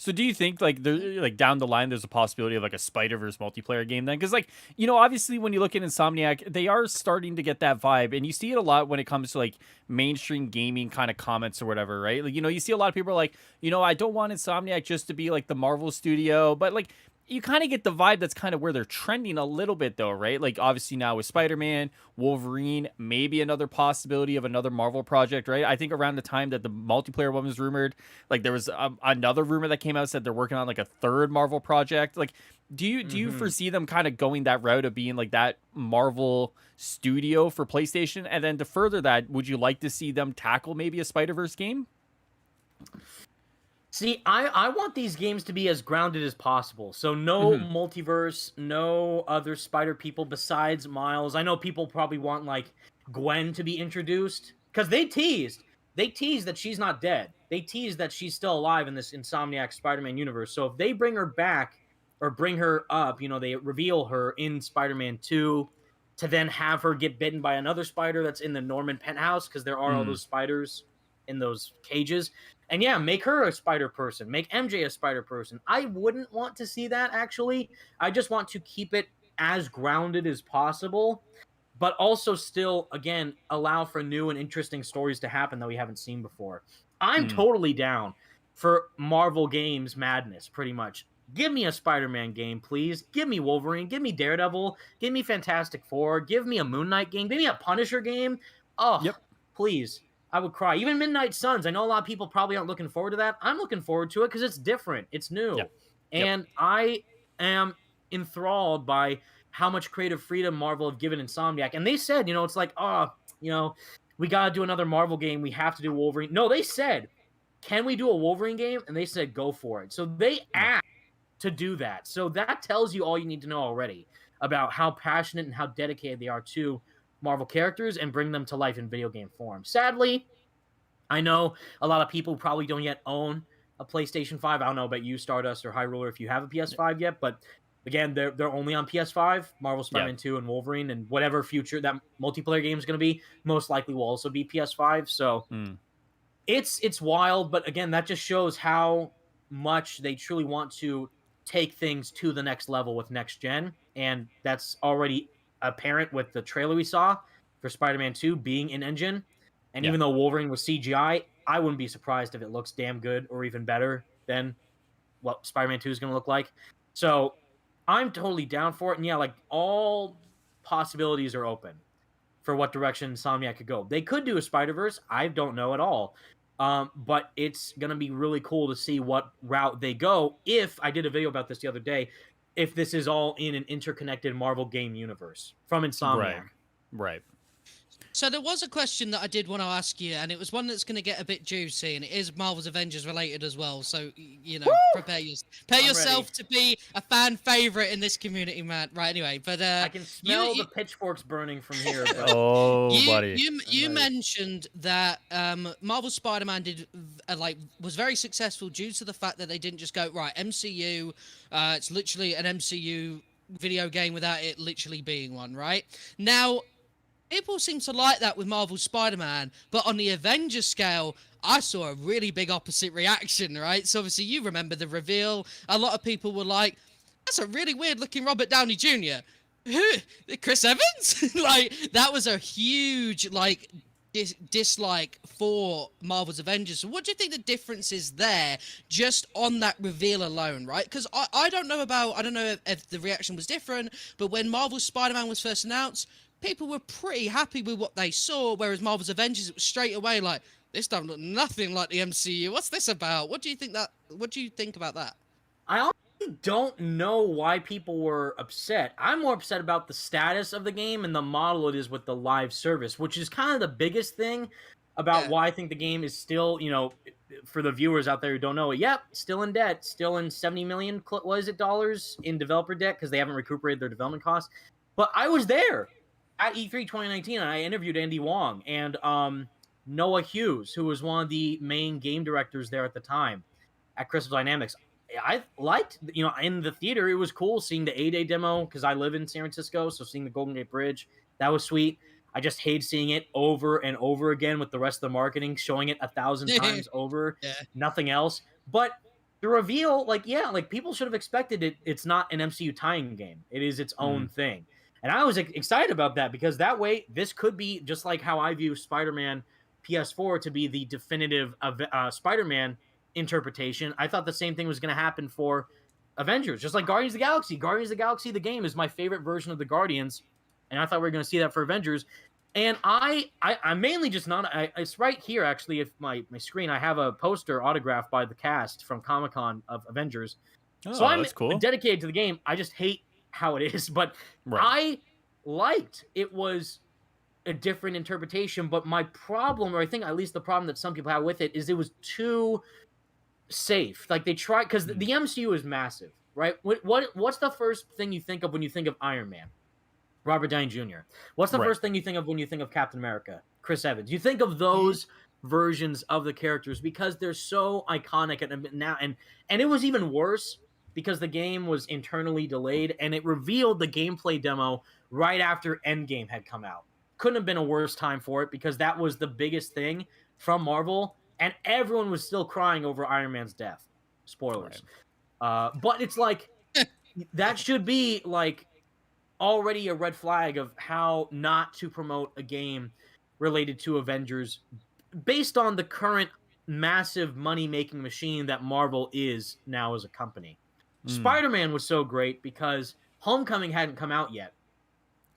So do you think like there like down the line there's a possibility of like a Spider-Verse multiplayer game then? Because like, obviously when you look at Insomniac, they are starting to get that vibe, and you see it a lot when it comes to like mainstream gaming kind of comments or whatever, right? Like, you see a lot of people are like, I don't want Insomniac just to be like the Marvel studio, but like you kind of get the vibe that's kind of where they're trending a little bit though, right? Like obviously now with Spider-Man, Wolverine, maybe another possibility of another Marvel project, right? I think around the time that the multiplayer one was rumored, like there was another rumor that came out said they're working on like a third Marvel project. Like do you foresee them kind of going that route of being like that Marvel studio for PlayStation? And then to further that, would you like to see them tackle maybe a Spider-Verse game? See, I want these games to be as grounded as possible. So no Mhm. multiverse, no other spider people besides Miles. I know people probably want like Gwen to be introduced because they teased that she's not dead. They teased that she's still alive in this Insomniac Spider-Man universe. So if they bring her back or bring her up, they reveal her in Spider-Man 2 to then have her get bitten by another spider that's in the Norman penthouse because there are all Mm. those spiders in those cages. And yeah, make her a spider person. Make MJ a spider person. I wouldn't want to see that, actually. I just want to keep it as grounded as possible, but also still, again, allow for new and interesting stories to happen that we haven't seen before. I'm Mm. totally down for Marvel Games madness, pretty much. Give me a Spider-Man game, please. Give me Wolverine. Give me Daredevil. Give me Fantastic Four. Give me a Moon Knight game. Give me a Punisher game. Oh, Yep. please. I would cry. Even Midnight Suns. I know a lot of people probably aren't looking forward to that. I'm looking forward to it because it's different. It's Yep. new. Yep. And I am enthralled by how much creative freedom Marvel have given Insomniac. And they said, it's like, we got to do another Marvel game. We have to do Wolverine. No, they said, can we do a Wolverine game? And they said, go for it. So they Yeah. asked to do that. So that tells you all you need to know already about how passionate and how dedicated they are to Marvel characters and bring them to life in video game form. Sadly, I know a lot of people probably don't yet own a PlayStation 5. I don't know about you, Stardust or High Ruler, if you have a PS5 yet, but again, they're only on PS5. Marvel Yeah. Spider-Man 2 and Wolverine and whatever future that multiplayer game is going to be, most likely will also be PS5. So Mm. it's wild, but again, that just shows how much they truly want to take things to the next level with next gen, and that's already apparent with the trailer we saw for Spider-Man 2 being in engine. And Yeah. even though Wolverine was CGI, I wouldn't be surprised if it looks damn good or even better than what Spider-Man 2 is going to look like. So I'm totally down for it. And yeah, like all possibilities are open for what direction Insomniac could go. They could do a Spider-Verse. I don't know at all. But it's going to be really cool to see what route they go. If I did a video about this the other day, if this is all in an interconnected Marvel game universe from Right. Insomniac. Right. So there was a question that I did want to ask you, and it was one that's going to get a bit juicy, and it is Marvel's Avengers related as well. So prepare I'm yourself ready. to be a fan favorite in this community, man. Right, anyway, but I can smell the pitchforks burning from here. But Oh, you buddy. you ready. mentioned that Marvel Spider-Man was very successful due to the fact that they didn't just go right MCU. It's literally an MCU video game without it literally being one, right? Now, people seem to like that with Marvel's Spider-Man, but on the Avengers scale, I saw a really big opposite reaction, right? So obviously you remember the reveal. A lot of people were like, that's a really weird looking Robert Downey Jr. Who? Chris Evans? Like, that was a huge, like, dislike for Marvel's Avengers. So what do you think the difference is there, just on that reveal alone, right? Because I don't know if the reaction was different, but when Marvel's Spider-Man was first announced, people were pretty happy with what they saw, whereas Marvel's Avengers, it was straight away like, this don't look nothing like the MCU. What's this about? What do you think about that? I honestly don't know why people were upset. I'm more upset about the status of the game and the model it is with the live service, which is kind of the biggest thing about why I think the game is still, for the viewers out there who don't know it, still in debt, still in 70 million, dollars in developer debt because they haven't recuperated their development costs. But I was there at E3 2019 and I interviewed Andy Wong and Noah Hughes, who was one of the main game directors there at the time at Crystal Dynamics. I liked, in the theater, it was cool seeing the A-Day demo because I live in San Francisco, so seeing the Golden Gate Bridge, that was sweet. I just hate seeing it over and over again with the rest of the marketing, showing it 1,000 times over, nothing else. But the reveal, people should have expected it. It's not an MCU tie-in game. It is its own thing. And I was excited about that because that way, this could be just like how I view Spider-Man PS4 to be the definitive Spider-Man interpretation. I thought the same thing was going to happen for Avengers, just like Guardians of the Galaxy. Guardians of the Galaxy, the game, is my favorite version of the Guardians, and I thought we were going to see that for Avengers. And I'm mainly just not. It's right here, actually. If my screen, I have a poster autographed by the cast from Comic-Con of Avengers. So I'm cool. dedicated to the game. I just hate how it is, but I liked it was a different interpretation. But my problem, or I think at least the problem that some people have with it, is it was too safe. Like they tried, because the MCU is massive, right? What's the first thing you think of when you think of Iron Man? Robert Downey Jr. What's the first thing you think of when you think of Captain America? Chris Evans. You think of those versions of the characters because they're so iconic, and it was even worse because the game was internally delayed and it revealed the gameplay demo right after Endgame had come out. Couldn't have been a worse time for it because that was the biggest thing from Marvel, and everyone was still crying over Iron Man's death. Spoilers. But it's like, that should be like already a red flag of how not to promote a game related to Avengers based on the current massive money-making machine that Marvel is now as a company. Spider-Man was so great because Homecoming hadn't come out yet,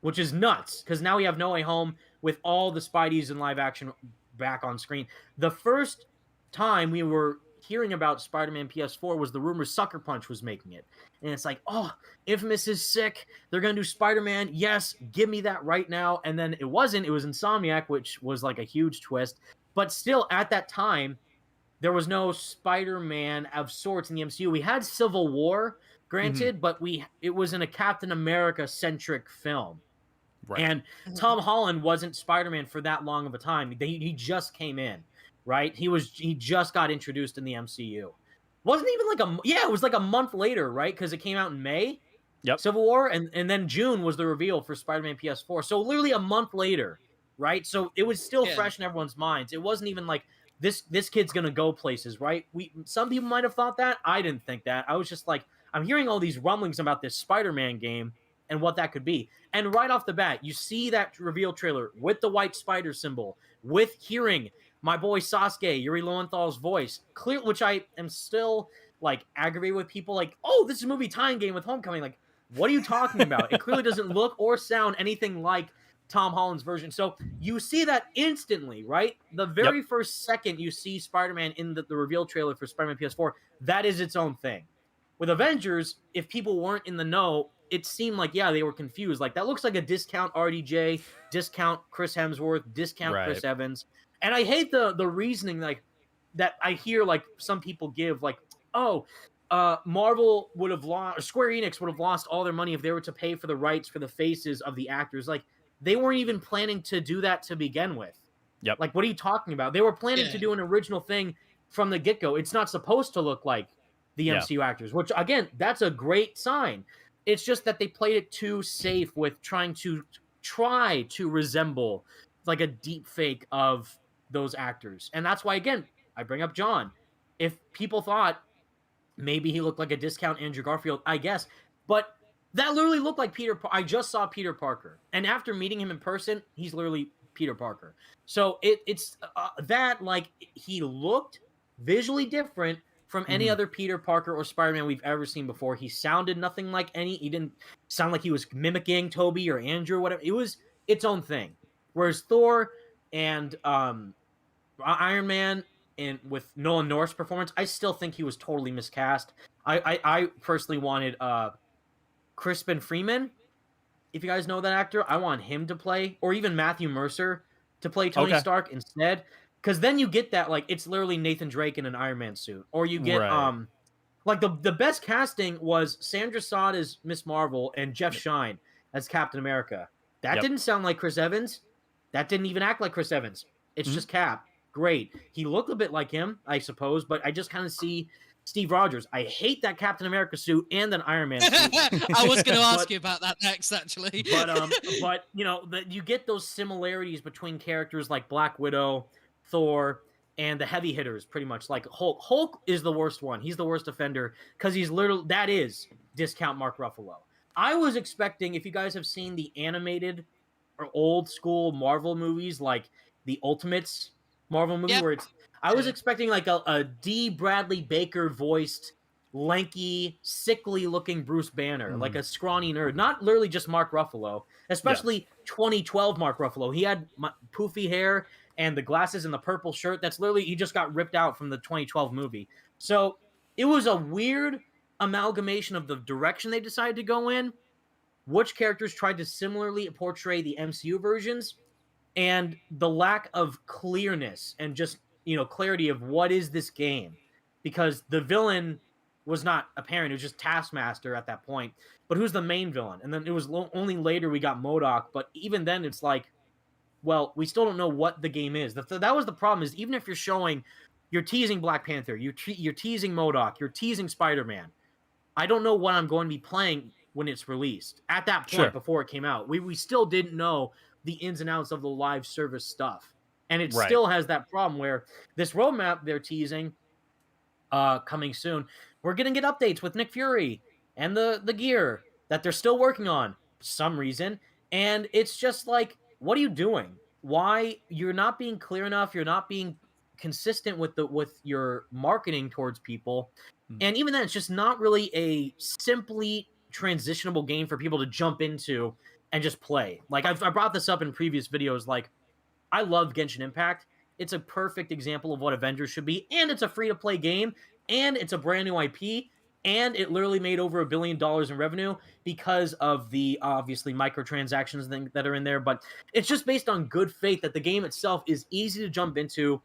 which is nuts because now we have No Way Home with all the Spideys in live action back on screen. The first time we were hearing about Spider-Man PS4 was the rumor Sucker Punch was making it. And it's like, oh, Infamous is sick. They're going to do Spider-Man. Yes, give me that right now. And then it wasn't. It was Insomniac, which was like a huge twist. But still, at that time, there was no Spider-Man of sorts in the MCU. We had Civil War, granted, but it was in a Captain America-centric film. Right. And Tom Holland wasn't Spider-Man for that long of a time. He just came in, right? He just got introduced in the MCU. Wasn't even like it was like a month later, right? Because it came out in May. Yep. Civil War, and then June was the reveal for Spider-Man PS4. So literally a month later, right? So it was still fresh in everyone's minds. It wasn't even like this kid's gonna go places, right? Some people might have thought that. I didn't think that. I was just like, I'm hearing all these rumblings about this Spider-Man game and what that could be. And right off the bat, you see that reveal trailer with the white spider symbol, with hearing my boy Sasuke, Yuri Lowenthal's voice, clear, which I am still like aggravated with people like, oh, this is a movie tie-in game with Homecoming. Like, what are you talking about? It clearly doesn't look or sound anything like Tom Holland's version. So you see that instantly, right? The very first second you see Spider-Man in the reveal trailer for Spider-Man PS4, that is its own thing. With Avengers, if people weren't in the know, it seemed like, they were confused. Like, that looks like a discount RDJ, discount Chris Hemsworth, discount Chris Evans. And I hate the reasoning like that I hear like some people give, like, oh, Marvel would have lost, or Square Enix would have lost all their money if they were to pay for the rights for the faces of the actors. Like, they weren't even planning to do that to begin with. Yep. Like, what are you talking about? They were planning to do an original thing from the get-go. It's not supposed to look like the MCU actors, which, again, that's a great sign. It's just that they played it too safe with try to resemble like a deep fake of those actors. And that's why again, I bring up John. If people thought maybe he looked like a discount Andrew Garfield, I guess, but that literally looked like I just saw Peter Parker. And after meeting him in person, he's literally Peter Parker. So it's that like he looked visually different from any Mhm. other Peter Parker or Spider-Man we've ever seen before. He sounded nothing like any. He didn't sound like he was mimicking Toby or Andrew or whatever. It was its own thing. Whereas Thor and Iron Man and with Nolan North's performance, I still think he was totally miscast. I personally wanted Crispin Freeman. If you guys know that actor, I want him to play, or even Matthew Mercer to play Tony Okay. Stark instead. Because then you get that like it's literally Nathan Drake in an Iron Man suit, or you get Right. like the best casting was Sandra Sod as Miss Marvel and Jeff Yep. Shine as Captain America. That Yep. didn't sound like Chris Evans. That didn't even act like Chris Evans. It's Mhm. just Cap. Great. He looked a bit like him, I suppose, but I just kind of see Steve Rogers. I hate that Captain America suit and an Iron Man suit. I was going to ask But you about that next, actually. but you know that you get those similarities between characters like Black Widow, Thor, and the heavy hitters. Pretty much like Hulk. Hulk is the worst one. He's the worst offender because he's literally that is discount Mark Ruffalo. I was expecting if you guys have seen the animated or old school Marvel movies like the Ultimates Marvel movie Yep. where it's I was Yeah. expecting like a D. Bradley Baker voiced lanky, sickly looking Bruce Banner, like Mhm. a scrawny nerd, not literally just Mark Ruffalo, Yes. especially 2012 Mark Ruffalo. He had poofy hair and the glasses and the purple shirt. That's literally, he just got ripped out from the 2012 movie. So it was a weird amalgamation of the direction they decided to go in, which characters tried to similarly portray the MCU versions, and the lack of clearness and just clarity of what is this game, because the villain was not apparent. It was just Taskmaster at that point, but who's the main villain? And then it was only later we got MODOK, but even then it's like, well, we still don't know what the game is. That was the problem, is even if you're teasing Black Panther, you're teasing MODOK, you're teasing Spider-Man, I don't know what I'm going to be playing when it's released. At that point, Sure. before it came out, we still didn't know the ins and outs of the live service stuff. And it Right. still has that problem where this roadmap they're teasing coming soon, we're going to get updates with Nick Fury and the gear that they're still working on for some reason. And it's just like, what are you doing? Why you're not being clear enough? You're not being consistent with your marketing towards people. Mm. And even then, it's just not really a simply transitionable game for people to jump into and just play. Like I brought this up in previous videos. Like I love Genshin Impact. It's a perfect example of what Avengers should be, and it's a free to play game, and it's a brand new IP, and it literally made over $1 billion in revenue because of the obviously microtransactions that are in there. But it's just based on good faith that the game itself is easy to jump into,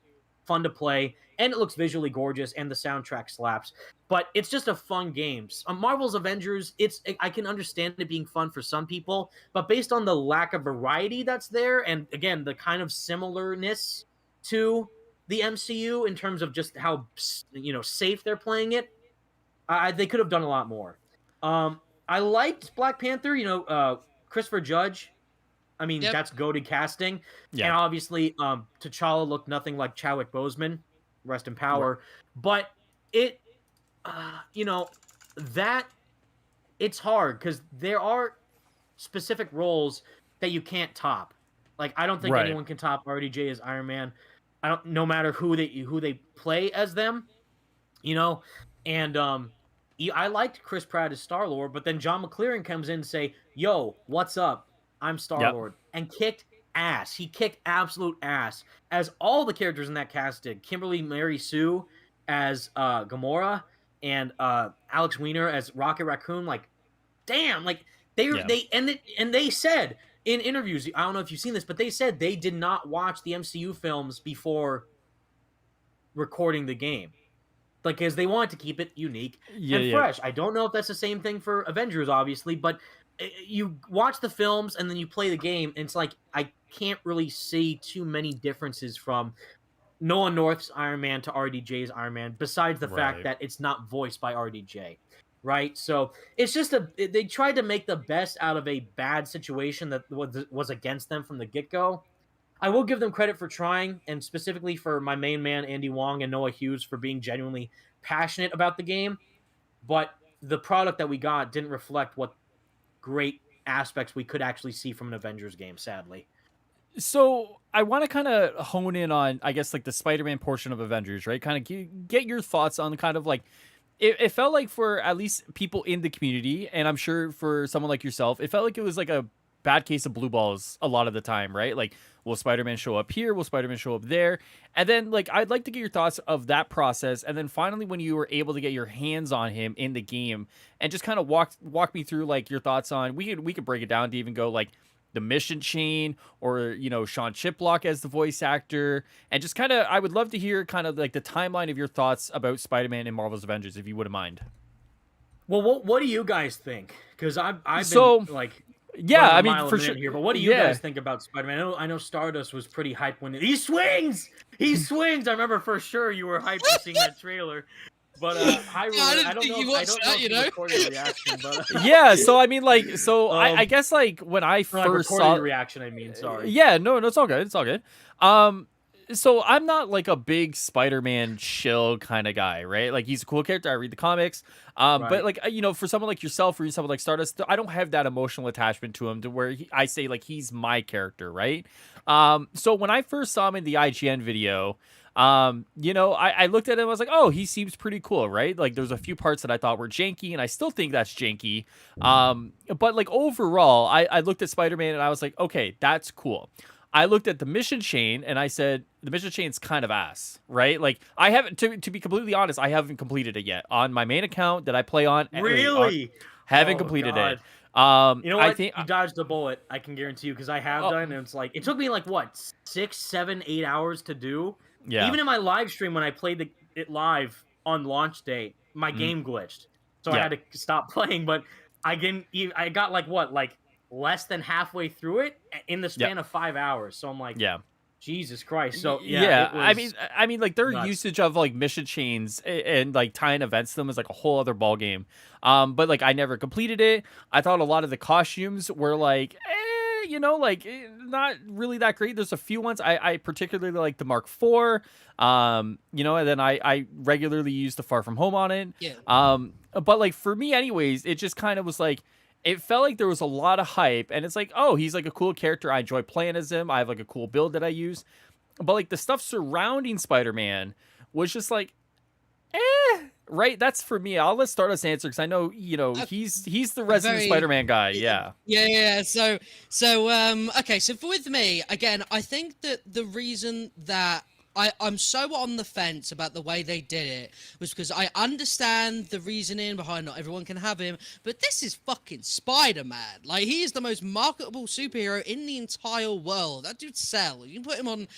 fun to play, and it looks visually gorgeous, and the soundtrack slaps. But it's just a fun game. Marvel's Avengers, I can understand it being fun for some people, but based on the lack of variety that's there, and again the kind of similarness to the MCU in terms of just how safe they're playing it, they could have done a lot more. I liked Black Panther. Christopher Judge. I mean, Yep. that's goated casting, Yeah. and obviously, T'Challa looked nothing like Chadwick Boseman. Rest in Right. power. But it, you know, that it's hard because there are specific roles that you can't top. Like I don't think Right. anyone can top RDJ as Iron Man. I don't, no matter who they play as them, you know. And I liked Chris Pratt as Star Lord, but then John McClaren comes in and say, "Yo, what's up? I'm Star Yep. Lord," and kicked ass. He kicked absolute ass, as all the characters in that cast did. Kimberly Mary Sue as Gamora, and Alex Weiner as Rocket Raccoon. Like, damn, like Yeah. they said in interviews, I don't know if you've seen this, but they said they did not watch the MCU films before recording the game, like, because they wanted to keep it unique Yeah. and Yeah. fresh. I don't know if that's the same thing for Avengers, obviously, but you watch the films and then you play the game, and it's like I can't really see too many differences from Nolan North's Iron Man to RDJ's Iron Man, besides the fact Right. that it's not voiced by RDJ. right? So it's just they tried to make the best out of a bad situation that was against them from the get go. I will give them credit for trying, and specifically for my main man Andy Wong and Noah Hughes for being genuinely passionate about the game. But the product that we got didn't reflect what great aspects we could actually see from an Avengers game, sadly. So I want to kind of hone in on, I guess, like the Spider-Man portion of Avengers, right? Kind of get your thoughts on kind of like it felt like for at least people in the community, and I'm sure for someone like yourself, it felt like it was like a bad case of blue balls a lot of the time, right? Like, will Spider-Man show up here? Will Spider-Man show up there? And then, like, I'd like to get your thoughts of that process, and then finally, when you were able to get your hands on him in the game, and just kind of walk me through like your thoughts on. We could break it down to even go like the mission chain, or Sean Chiplock as the voice actor, and just kind of I would love to hear kind of like the timeline of your thoughts about Spider-Man and Marvel's Avengers, if you wouldn't mind. Well, what do you guys think? Because I've been So like yeah, running a I mean mile a for minute sure. here, but what do you Yeah. guys think about Spider-Man? I know Stardust was pretty hyped when he swings. He swings. I remember for sure you were hyped to seeing that trailer. But Hyrule, I didn't I don't think know. you I watched don't that, know if you you know? recorded a reaction, but Yeah, so I mean like I Um, guess like when I or, like first recorded saw a reaction. I mean, sorry. yeah, no, it's all good. It's all good. Um, so I'm not like a big Spider-Man chill kind of guy, right? Like he's a cool character. I read the comics. But Right. like for someone like yourself or someone like Stardust, I don't have that emotional attachment to him to where I say like he's my character, right? So when I first saw him in the IGN video, I looked at him. I was like, oh, he seems pretty cool, right? Like there's a few parts that I thought were janky, and I still think that's janky. But like overall, I looked at Spider-Man and I was like, okay, that's cool. I looked at the mission chain and I said the mission chain's kind of ass, right? Like I haven't to be completely honest, I haven't completed it yet on my main account that I play on. Really? Haven't Oh completed it. God. You know I what? think You dodged the bullet. I can guarantee you because I have uh, done, and it's like it took me like what 6, 7, 8 hours to do. yeah. Even in my live stream when I played it live on launch day, my Mm, game glitched, so I yeah. had to stop playing. But I got like what, like less than halfway through it in the Yeah. span of 5 hours. So I'm like, Yeah. Jesus Christ. So yeah, Yeah, it I mean, was like their nuts. usage of like mission chains and like tying events to them is like a whole other ball game. But like I never completed it. I thought a lot of the costumes were like, not really that great. There's a few ones I particularly like the Mark IV. And then I regularly use the Far From Home on it. Yeah. But like for me, anyways, it just kind of was like it felt like there was a lot of hype, and it's like, oh, he's like a cool character. I enjoy playing as him. I have like a cool build that I use, but like the stuff surrounding Spider-Man was just like, right. That's for me. I'll let Stardust answer because I know Uh, he's the resident very Spider-Man guy. Yeah. Yeah. Okay. So with me, again, I think that the reason that I'm so on the fence about the way they did it was because I understand the reasoning behind not everyone can have him, but this is fucking Spider-Man. Like, he is the most marketable superhero in the entire world. That dude sell. You put him on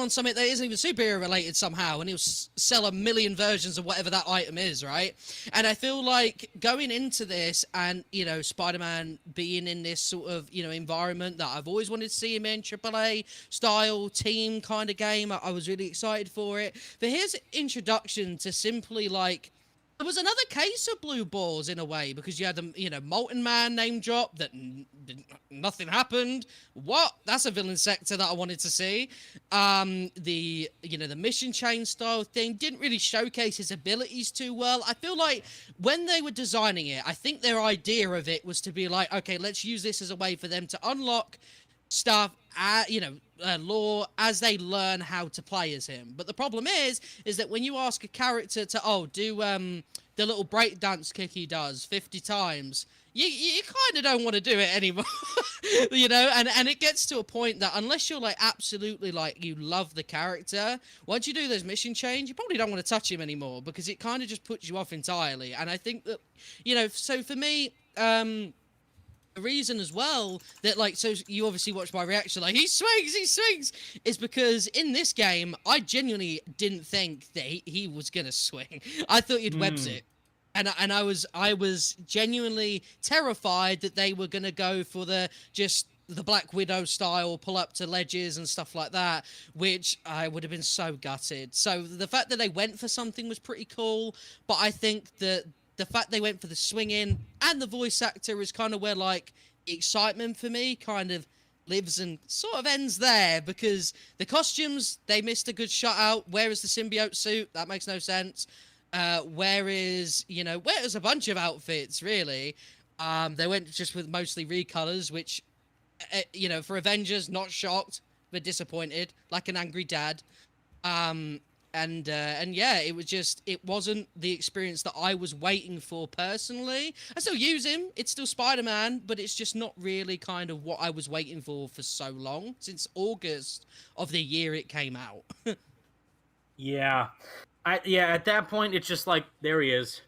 something that isn't even superhero related somehow, and he'll sell a million versions of whatever that item is, right? And I feel like going into this and, Spider-Man being in this sort of, environment that I've always wanted to see him in, AAA style team kind of game, I was really excited for it. But here's introduction to simply like there was another case of blue balls in a way because you had the Molten Man name drop that nothing happened. What? That's a villain sector that I wanted to see. The mission chain style thing didn't really showcase his abilities too well. I feel like when they were designing it, I think their idea of it was to be like, okay, let's use this as a way for them to unlock stuff, lore as they learn how to play as him. But the problem is that when you ask a character to do the little breakdance kick he does 50 times, you kind of don't want to do it anymore. And it gets to a point that unless you're like absolutely like you love the character, once you do those mission chains, you probably don't want to touch him anymore because it kind of just puts you off entirely. And I think that so for me, the reason as well that so you obviously watched my reaction like he swings is because in this game I genuinely didn't think that he was gonna swing. I thought he'd webs it, and I was genuinely terrified that they were gonna go for the Black Widow style pull up to ledges and stuff like that, which I would have been so gutted. So the fact that they went for something was pretty cool, but I think that the fact they went for the swinging and the voice actor is kind of where like the excitement for me kind of lives and sort of ends there, because the costumes, they missed a good shot out. Where is the symbiote suit? That makes no sense. Where is a bunch of outfits really? They went just with mostly recolors, which for Avengers, not shocked but disappointed, like an angry dad. And yeah, it wasn't the experience that I was waiting for personally. I still use him. It's still Spider-Man, but it's just not really kind of what I was waiting for so long, since August of the year it came out. Yeah. At that point it's just like there he is.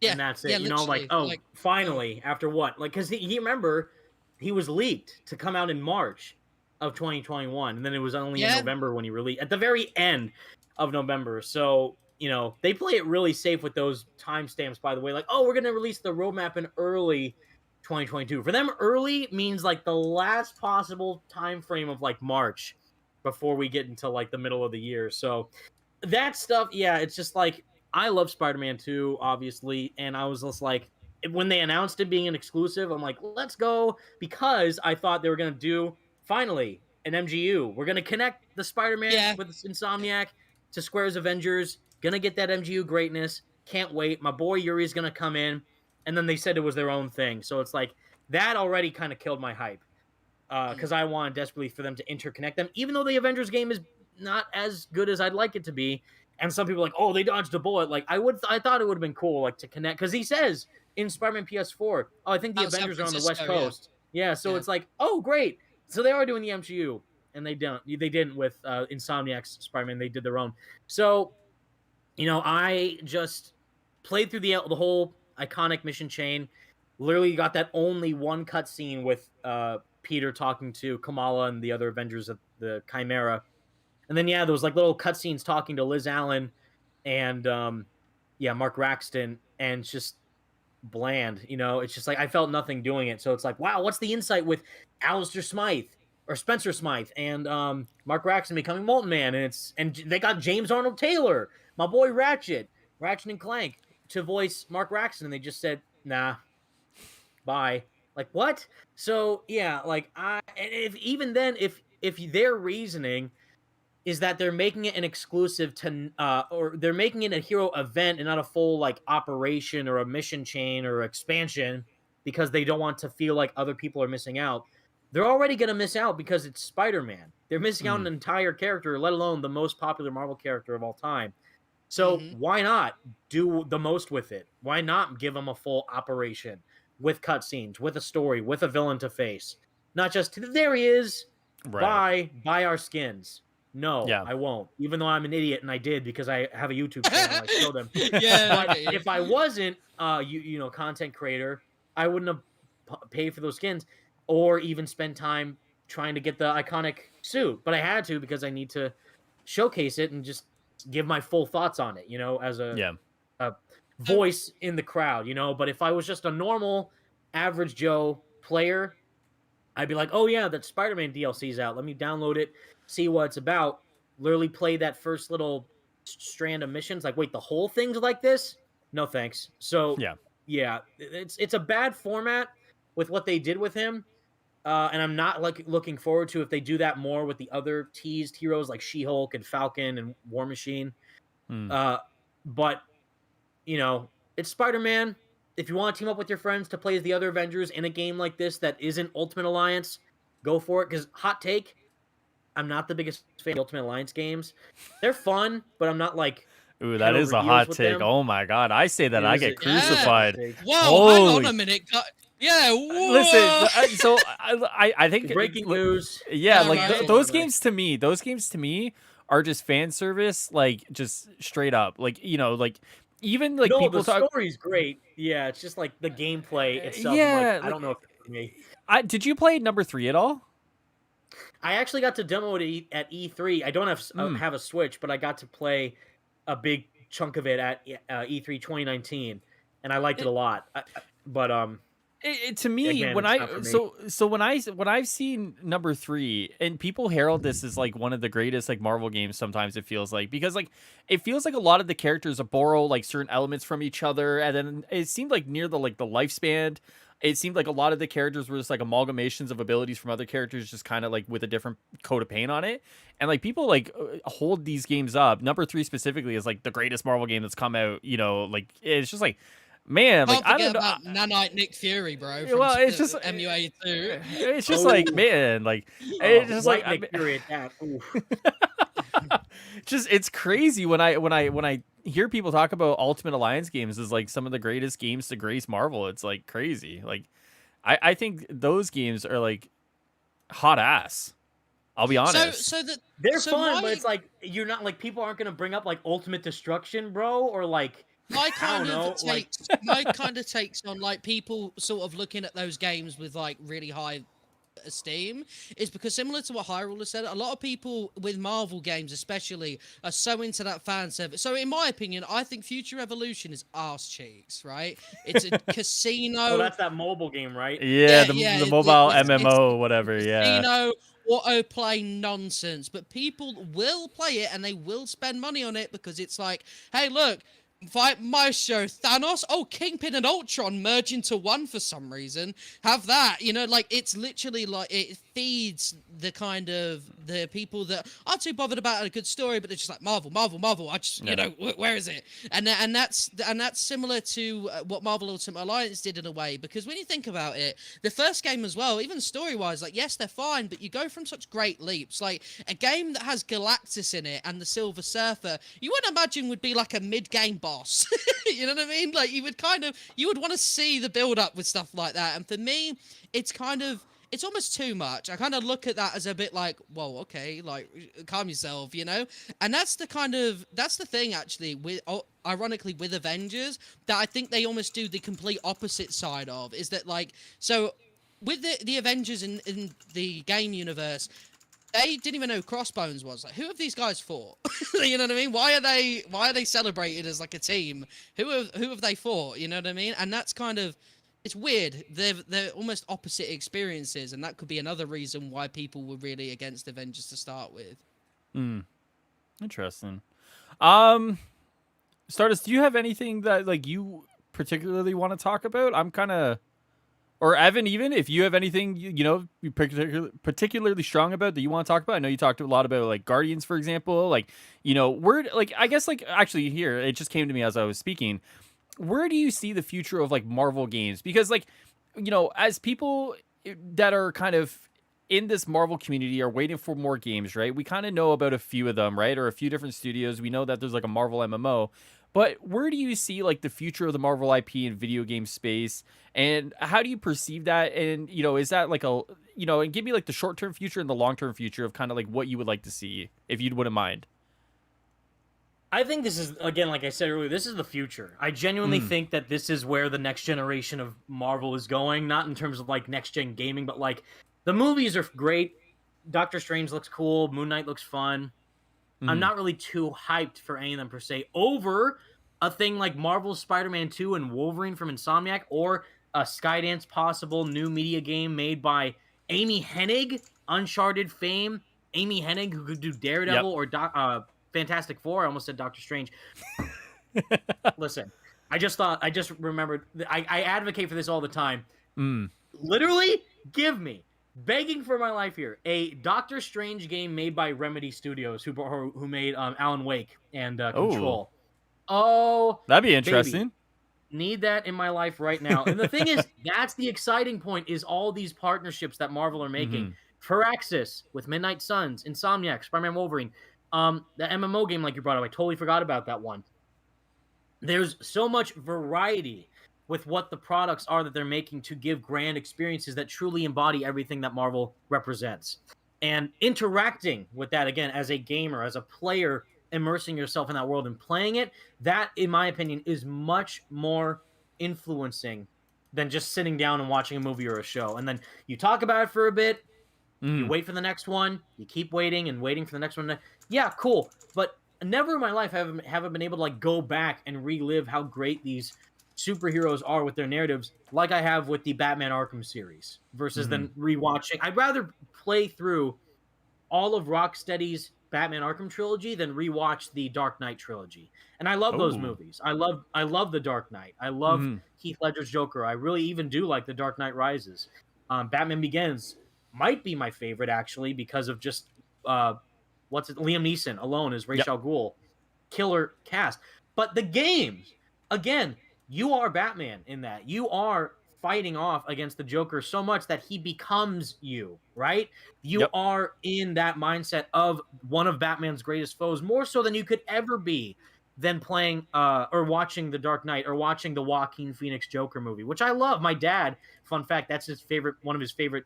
Yeah, And that's it. yeah, Like, literally. oh, Like, finally, after what? Like, because he remember, he was leaked to come out in March of 2021, and then it was only in yeah, November when he released, at the very end of November. So, they play it really safe with those timestamps, by the way. Like, oh, we're going to release the roadmap in early 2022. For them, early means like the last possible time frame of like March before we get into like the middle of the year. So, that stuff, yeah, it's just like I love Spider-Man 2, obviously, and I was just like, when they announced it being an exclusive, I'm like, let's go, because I thought they were gonna do finally an MGU. We're gonna connect the Spider-Man yeah. with Insomniac to Square's Avengers. Gonna get that MGU greatness. Can't wait. My boy Yuri's gonna come in, and then they said it was their own thing. So it's like that already kind of killed my hype because I wanted desperately for them to interconnect them, even though the Avengers game is not as good as I'd like it to be. And some people are like, oh, they dodged a bullet. Like I thought it would have been cool, like to connect, because he says in Spider-Man PS4, oh, I think the Out of San Avengers are on the West Francisco, yeah. Coast. Yeah, so Yeah. it's like, oh, great. So they are doing the MCU, and they didn't with Insomniac's Spider-Man. They did their own. So I just played through the whole iconic mission chain. Literally got that only one cutscene with Peter talking to Kamala and the other Avengers of the Chimera. And then there was like little cutscenes talking to Liz Allen and Mark Raxton, and it's just bland. It's just like I felt nothing doing it. So it's like, wow, what's the insight with Alistair Smythe or Spencer Smythe and Mark Raxton becoming Molten Man, and they got James Arnold Taylor, my boy Ratchet and Clank, to voice Mark Raxton, and they just said, nah, bye. Like, what? So yeah, like if their reasoning is that they're making it an exclusive to or they're making it a hero event and not a full like operation or a mission chain or expansion, because they don't want to feel like other people are missing out, they're already going to miss out, because it's Spider-Man. They're missing out on an entire character, let alone the most popular Marvel character of all time. So why not do the most with it? Why not give them a full operation with cutscenes, with a story, with a villain to face? Not just, there he is, Right. buy our skins. No, Yeah. I won't. Even though I'm an idiot, and I did, because I have a YouTube channel and I show them. Yeah, But okay, yeah. if I wasn't content creator, I wouldn't have paid for those skins or even spend time trying to get the iconic suit. But I had to, because I need to showcase it and just give my full thoughts on it, as Yeah. a voice in the crowd, But if I was just a normal average Joe player, I'd be like, oh yeah, that Spider-Man DLC's out. Let me download it, see what it's about. Literally play that first little strand of missions. Like, wait, the whole thing's like this? No thanks. So yeah, it's a bad format with what they did with him. And I'm not like looking forward to if they do that more with the other teased heroes like She-Hulk and Falcon and War Machine. But it's Spider-Man. If you want to team up with your friends to play as the other Avengers in a game like this that isn't Ultimate Alliance, go for it. Because hot take, I'm not the biggest fan of the Ultimate Alliance games. They're fun, but I'm not like, Ooh, that is a hot take. them. Oh my god, I say that I get Yeah. crucified. Whoa, hang on Holy- a minute. Yeah, whoa. Listen, so I think Breaking news. Yeah, Yeah, like right. those games to me are just fan service, like just straight up, like like even like No, people the talk. story's great. Yeah, it's just like the gameplay itself. Yeah, I'm like, I like- don't know if it's for me. Did you play number 3 at all? I actually got to demo it at E3. I don't have a Switch, but I got to play a big chunk of it at E3 2019, and I liked it a lot. To me, Again, when it's not for I me. so when I've seen number 3, and people herald this as like one of the greatest like Marvel games, sometimes it feels like, because like it feels like a lot of the characters borrow like certain elements from each other, and then it seemed like near the lifespan, it seemed like a lot of the characters were just like amalgamations of abilities from other characters, just kind of like with a different coat of paint on it, and like people hold these games up. Number 3 specifically is like the greatest Marvel game that's come out. Like it's just like, man, like Can't I forget don't know. about Nanite Nick Fury, bro, from Well, it's just MUA2. it's just like, Oh, man, like it's just like White Nick Fury at that. Oof. just it's crazy when I hear people talk about Ultimate Alliance games as like some of the greatest games to grace Marvel. It's like crazy. Like I think those games are like hot ass. I'll be So, honest. so that They're so fun, but my it's like you're not like people aren't gonna bring up like Ultimate Destruction, bro, or like my I kind don't know, of like takes my kind of takes on like people sort of looking at those games with like really high esteem is because, similar to what Hyrule has said, a lot of people with Marvel games especially are so into that fan service. So in my opinion, I think Future Evolution is arse cheeks, right? It's a oh, casino. that's that mobile game, right? Yeah, Yeah, the yeah, the mobile it's MMO, whatever. Yeah. casino autoplay nonsense, but people will play it and they will spend money on it because it's like, hey, look, fight Maestro, Thanos, oh, Kingpin and Ultron merge into one for some reason. Have that, like it's literally like it feeds the kind of the people that aren't too bothered about a good story, but they're just like Marvel, Marvel, Marvel. I just, Yeah. where is it? And that's similar to what Marvel Ultimate Alliance did in a way, because when you think about it, the first game as well, even story wise, like yes, they're fine, but you go from such great leaps. Like a game that has Galactus in it and the Silver Surfer, you wouldn't imagine would be like a mid game boss. You know what I mean? Like you would want to see the build up with stuff like that. And for me, it's almost too much. I kind of look at that as a bit like, whoa, okay, like calm yourself, And that's the thing actually with, ironically, with Avengers, that I think they almost do the complete opposite side of, is that like, so with the Avengers in the game universe, they didn't even know who Crossbones was. Like, who have these guys fought? You know what I mean? Why are they celebrated as like a team? Who have they fought? You know what I mean? And that's kind of, it's weird. They're almost opposite experiences, and that could be another reason why people were really against Avengers to start with. Interesting. Um, Stardust, do you have anything that like you particularly want to talk about? I'm kind of, or Evan, even if you have anything you particularly strong about that you want to talk about. I know you talked a lot about like Guardians, for example. Like where like I guess like actually here it just came to me as I was speaking. Where do you see the future of like Marvel games? Because like as people that are kind of in this Marvel community are waiting for more games, right? We kind of know about a few of them, right? Or a few different studios. We know that there's like a Marvel MMO. But where do you see like the future of the Marvel IP in video game space? And how do you perceive that? And is that like and give me like the short-term future and the long-term future of kind of like what you would like to see, if you wouldn't mind. I think this is, again, like I said earlier, this is the future. I genuinely Mm. think that this is where the next generation of Marvel is going, not in terms of like next gen gaming, but like the movies are great. Doctor Strange looks cool, Moon Knight looks fun. I'm Mm. not really too hyped for any of them per se over a thing like Marvel's Spider-Man 2 and Wolverine from Insomniac, or a Skydance possible new media game made by Amy Hennig, Uncharted fame. Amy Hennig, who could do Yep. Daredevil or Fantastic Four. I almost said Doctor Strange. Listen, I just remembered. I advocate for this all the time. Mm. Literally, give me, begging for my life here, a Doctor Strange game made by Remedy Studios, who made Alan Wake and Oh, Control. Oh, that'd be baby, interesting. need that in my life right now. And the thing is, that's the exciting point, is all these partnerships that Marvel are making. Mm-hmm. Firaxis with Midnight Suns, Insomniac, Spider-Man Wolverine. The MMO game like you brought up, I totally forgot about that one. There's so much variety with what the products are that they're making to give grand experiences that truly embody everything that Marvel represents. And interacting with that, again, as a gamer, as a player, immersing yourself in that world and playing it, that, in my opinion, is much more influencing than just sitting down and watching a movie or a show. And then you talk about it for a bit, you Mm. wait for the next one, you keep waiting and waiting for the next one. Yeah, cool. But never in my life have I been able to like go back and relive how great these superheroes are with their narratives, like I have with the Batman Arkham series, versus then rewatching. I'd rather play through all of Rocksteady's Batman Arkham trilogy than rewatch the Dark Knight trilogy. And I love those Oh. movies. I love the Dark Knight. I love Heath Ledger's Joker. I really even do like the Dark Knight Rises. Batman Begins might be my favorite actually because of just Liam Neeson alone as Ra's Yep. al Ghul. Killer cast. But the games, again, you are Batman in that. You are fighting off against the Joker so much that he becomes you, right? You Yep. are in that mindset of one of Batman's greatest foes, more so than you could ever be than playing or watching The Dark Knight or watching the Joaquin Phoenix Joker movie, which I love. My dad, fun fact, that's one of his favorite,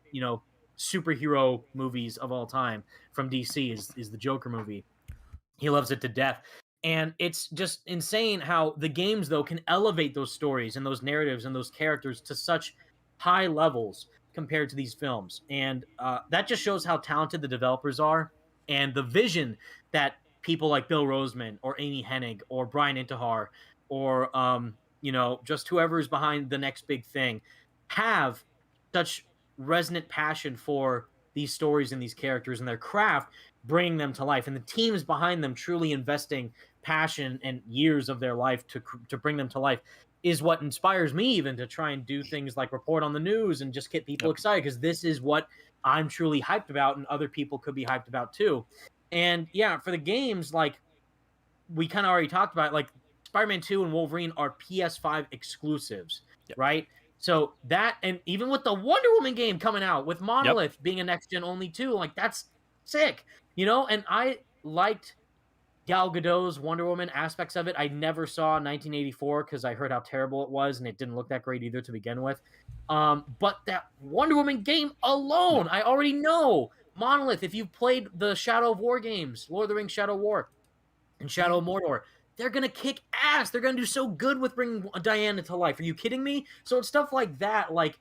superhero movies of all time from DC is the Joker movie. He loves it to death. And it's just insane how the games, though, can elevate those stories and those narratives and those characters to such high levels compared to these films. And that just shows how talented the developers are and the vision that people like Bill Roseman or Amy Hennig or Brian Intihar or, just whoever is behind the next big thing have such resonant passion for these stories and these characters and their craft, bringing them to life, and the teams behind them truly investing passion and years of their life to bring them to life is what inspires me even to try and do things like report on the news and just get people Yep. excited, because this is what I'm truly hyped about and other people could be hyped about too. And yeah, for the games, like we kind of already talked about, like Spider-Man 2 and Wolverine are PS5 exclusives, Yep. right? So that, and even with the Wonder Woman game coming out with Monolith being a next gen only too, like that's sick, And I liked Gal Gadot's Wonder Woman aspects of it. I never saw 1984 because I heard how terrible it was, and it didn't look that great either to begin with. But that Wonder Woman game alone, Yep. I already know Monolith. If you've played the Shadow of War games, Lord of the Rings Shadow of War and Shadow of Mordor, they're gonna kick ass. They're gonna do so good with bringing Diana to life. Are you kidding me? So it's stuff like that, like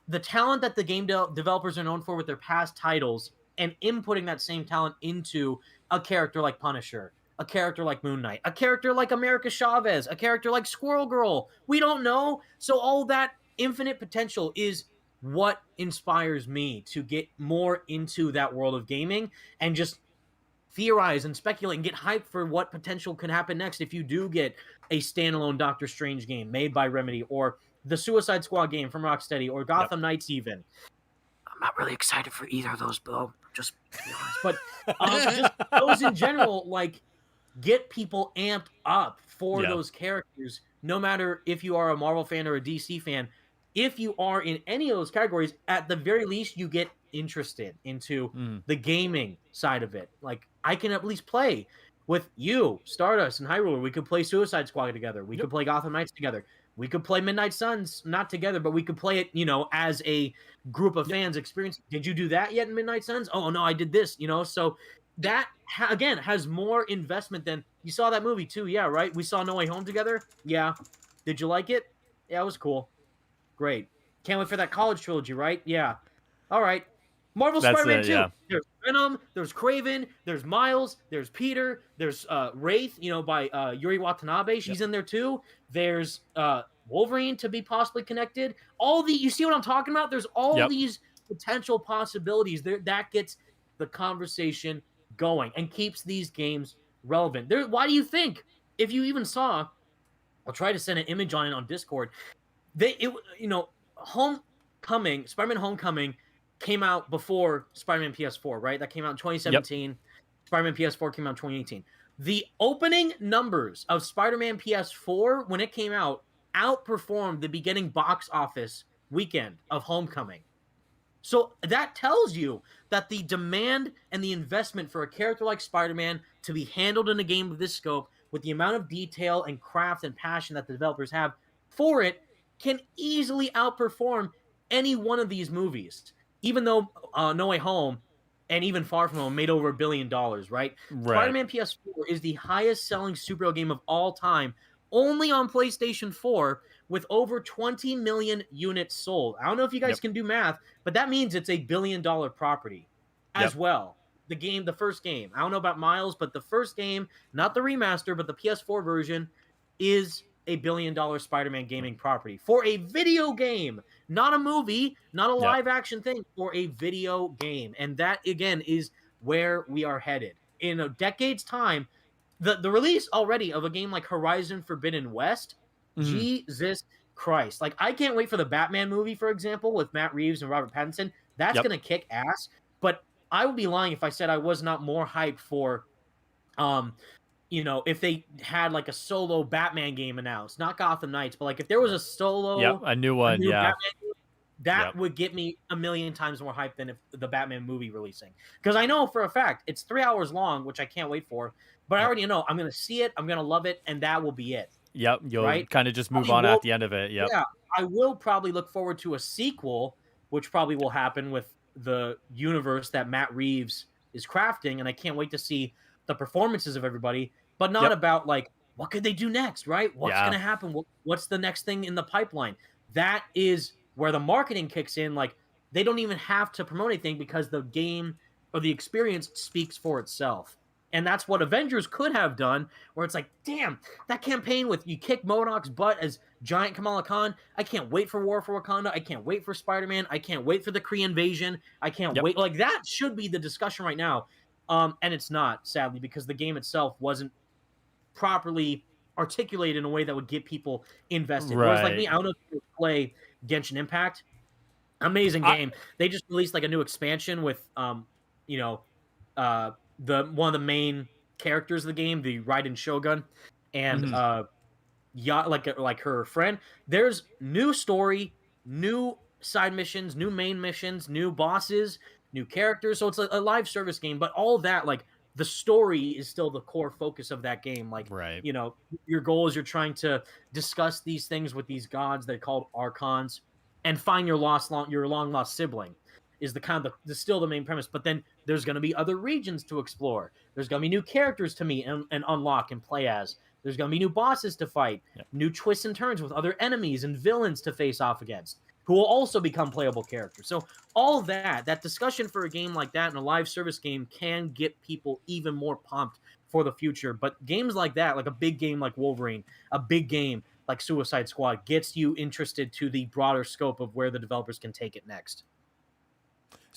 the talent that the game developers are known for with their past titles, and inputting that same talent into a character like Punisher, a character like Moon Knight, a character like America Chavez, a character like Squirrel Girl. We don't know. So all that infinite potential is what inspires me to get more into that world of gaming and just theorize and speculate and get hyped for what potential could happen next if you do get a standalone Doctor Strange game made by Remedy, or the Suicide Squad game from Rocksteady, or Gotham Knights even. I'm not really excited for either of those, Bill. Just to be honest. But just those in general, like, get people amped up for Yeah. those characters, no matter if you are a Marvel fan or a DC fan. If you are in any of those categories, at the very least, you get interested into the gaming side of it. Like, I can at least play with you, Stardust, and Hyrule. We could play Suicide Squad together. We could play Gotham Knights together. We could play Midnight Suns, not together, but we could play it, as a group of fans experience. Did you do that yet in Midnight Suns? Oh, no, I did this, So that, again, has more investment than, you saw that movie too, yeah, right? We saw No Way Home together? Yeah. Did you like it? Yeah, it was cool. Great. Can't wait for that college trilogy, right? Yeah. All right. Marvel Spider-Man 2. Yeah. There's Venom, there's Kraven, there's Miles, there's Peter, there's Wraith, by Yuri Watanabe. She's in there too. There's Wolverine to be possibly connected. You see what I'm talking about? There's all these potential possibilities there that gets the conversation going and keeps these games relevant. Why do you think, if you even saw, I'll try to send an image on it on Discord, Homecoming, Spider-Man Homecoming came out before Spider-Man PS4, right? That came out in 2017. Yep. Spider-Man PS4 came out in 2018. The opening numbers of Spider-Man PS4 when it came out outperformed the beginning box office weekend of Homecoming. So that tells you that the demand and the investment for a character like Spider-Man to be handled in a game of this scope, with the amount of detail and craft and passion that the developers have for it, can easily outperform any one of these movies. Even though No Way Home and even Far From Home made over $1 billion, right? Spider-Man PS4 is the highest selling superhero game of all time, only on PlayStation 4, with over 20 million units sold. I don't know if you guys can do math, but that means it's a $1 billion property as well. The first game. I don't know about Miles, but the first game, not the remaster, but the PS4 version, is a billion-dollar Spider-Man gaming property for a video game, not a movie, not a live action thing, for a video game. And that again is where we are headed. In a decade's time, the release already of a game like Horizon Forbidden West, Mhm. Jesus Christ. Like I can't wait for the Batman movie, for example, with Matt Reeves and Robert Pattinson. That's Yep. going to kick ass, but I would be lying if I said I was not more hyped for um if they had like a solo Batman game announced, not Gotham Knights, but like if there was Yep. A new a one. new Yeah. Batman game, that Yep. would get me a million times more hyped than if the Batman movie releasing. Because I know for a fact it's 3 hours long, which I can't wait for. But I Yep. already know I'm gonna see it, I'm gonna love it, and that will be it. Yep. You'll Right? kind of just move I on at will, the end of it. Yep. yeah, I will probably look forward to a sequel, which probably will happen with the universe that Matt Reeves is crafting, and I can't wait to see the performances of everybody, but not Yep. about like what could they do next, right? What's Yeah. going to happen? What's the next thing in the pipeline? That is where the marketing kicks in. Like they don't even have to promote anything because the game or the experience speaks for itself. And that's what Avengers could have done, where it's like, damn, that campaign with you kick MODOK's butt as Giant Kamala Khan. I can't wait for War for Wakanda. I can't wait for Spider-Man. I can't wait for the Kree invasion. I can't Yep. wait. Like that should be the discussion right now. And it's not, sadly, because the game itself wasn't properly articulated in a way that would get people invested. Whereas like me, Right. I don't know if you play Genshin Impact. Amazing I, game. They just released like a new expansion with you know, the one of the main characters of the game, the Raiden Shogun, and mhm. yeah, like her friend. There's new story, new side missions, new main missions, new bosses, new characters. So it's a live service game, but all that like the story is still the core focus of that game. Like Right. your goal is you're trying to discuss these things with these gods they're called archons and find your long lost sibling is the kind of still the main premise. But then there's going to be other regions to explore. There's going to be new characters to meet and unlock and play as. There's going to be new bosses to fight, Yep. new twists and turns with other enemies and villains to face off against, who will also become playable characters. So all that discussion for a game like that in a live service game can get people even more pumped for the future. But games like that, like a big game like Wolverine, a big game like Suicide Squad, gets you interested to the broader scope of where the developers can take it next.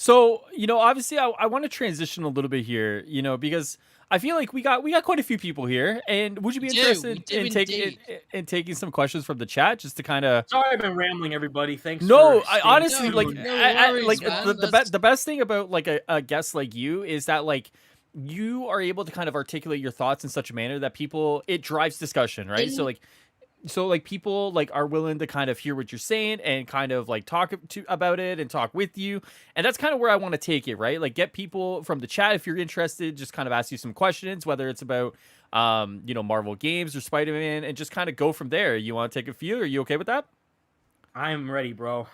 So, obviously I want to transition a little bit here, because I feel like we got quite a few people here. And would you be We interested do in taking indeed. in taking some questions from the chat just to kind of Sorry, I've been rambling, everybody. Thanks No, for I staying honestly like tuned. No I, worries, like man. the best thing about like a guest like you is that like you are able to kind of articulate your thoughts in such a manner that it drives discussion, right? In So people like are willing to kind of hear what you're saying and kind of like talk about it and talk with you. And that's kind of where I want to take it, right? Like get people from the chat if you're interested, just kind of ask you some questions, whether it's about Marvel games or Spider-Man, and just kind of go from there. You want to take a few? Are you okay with that? I'm ready, bro.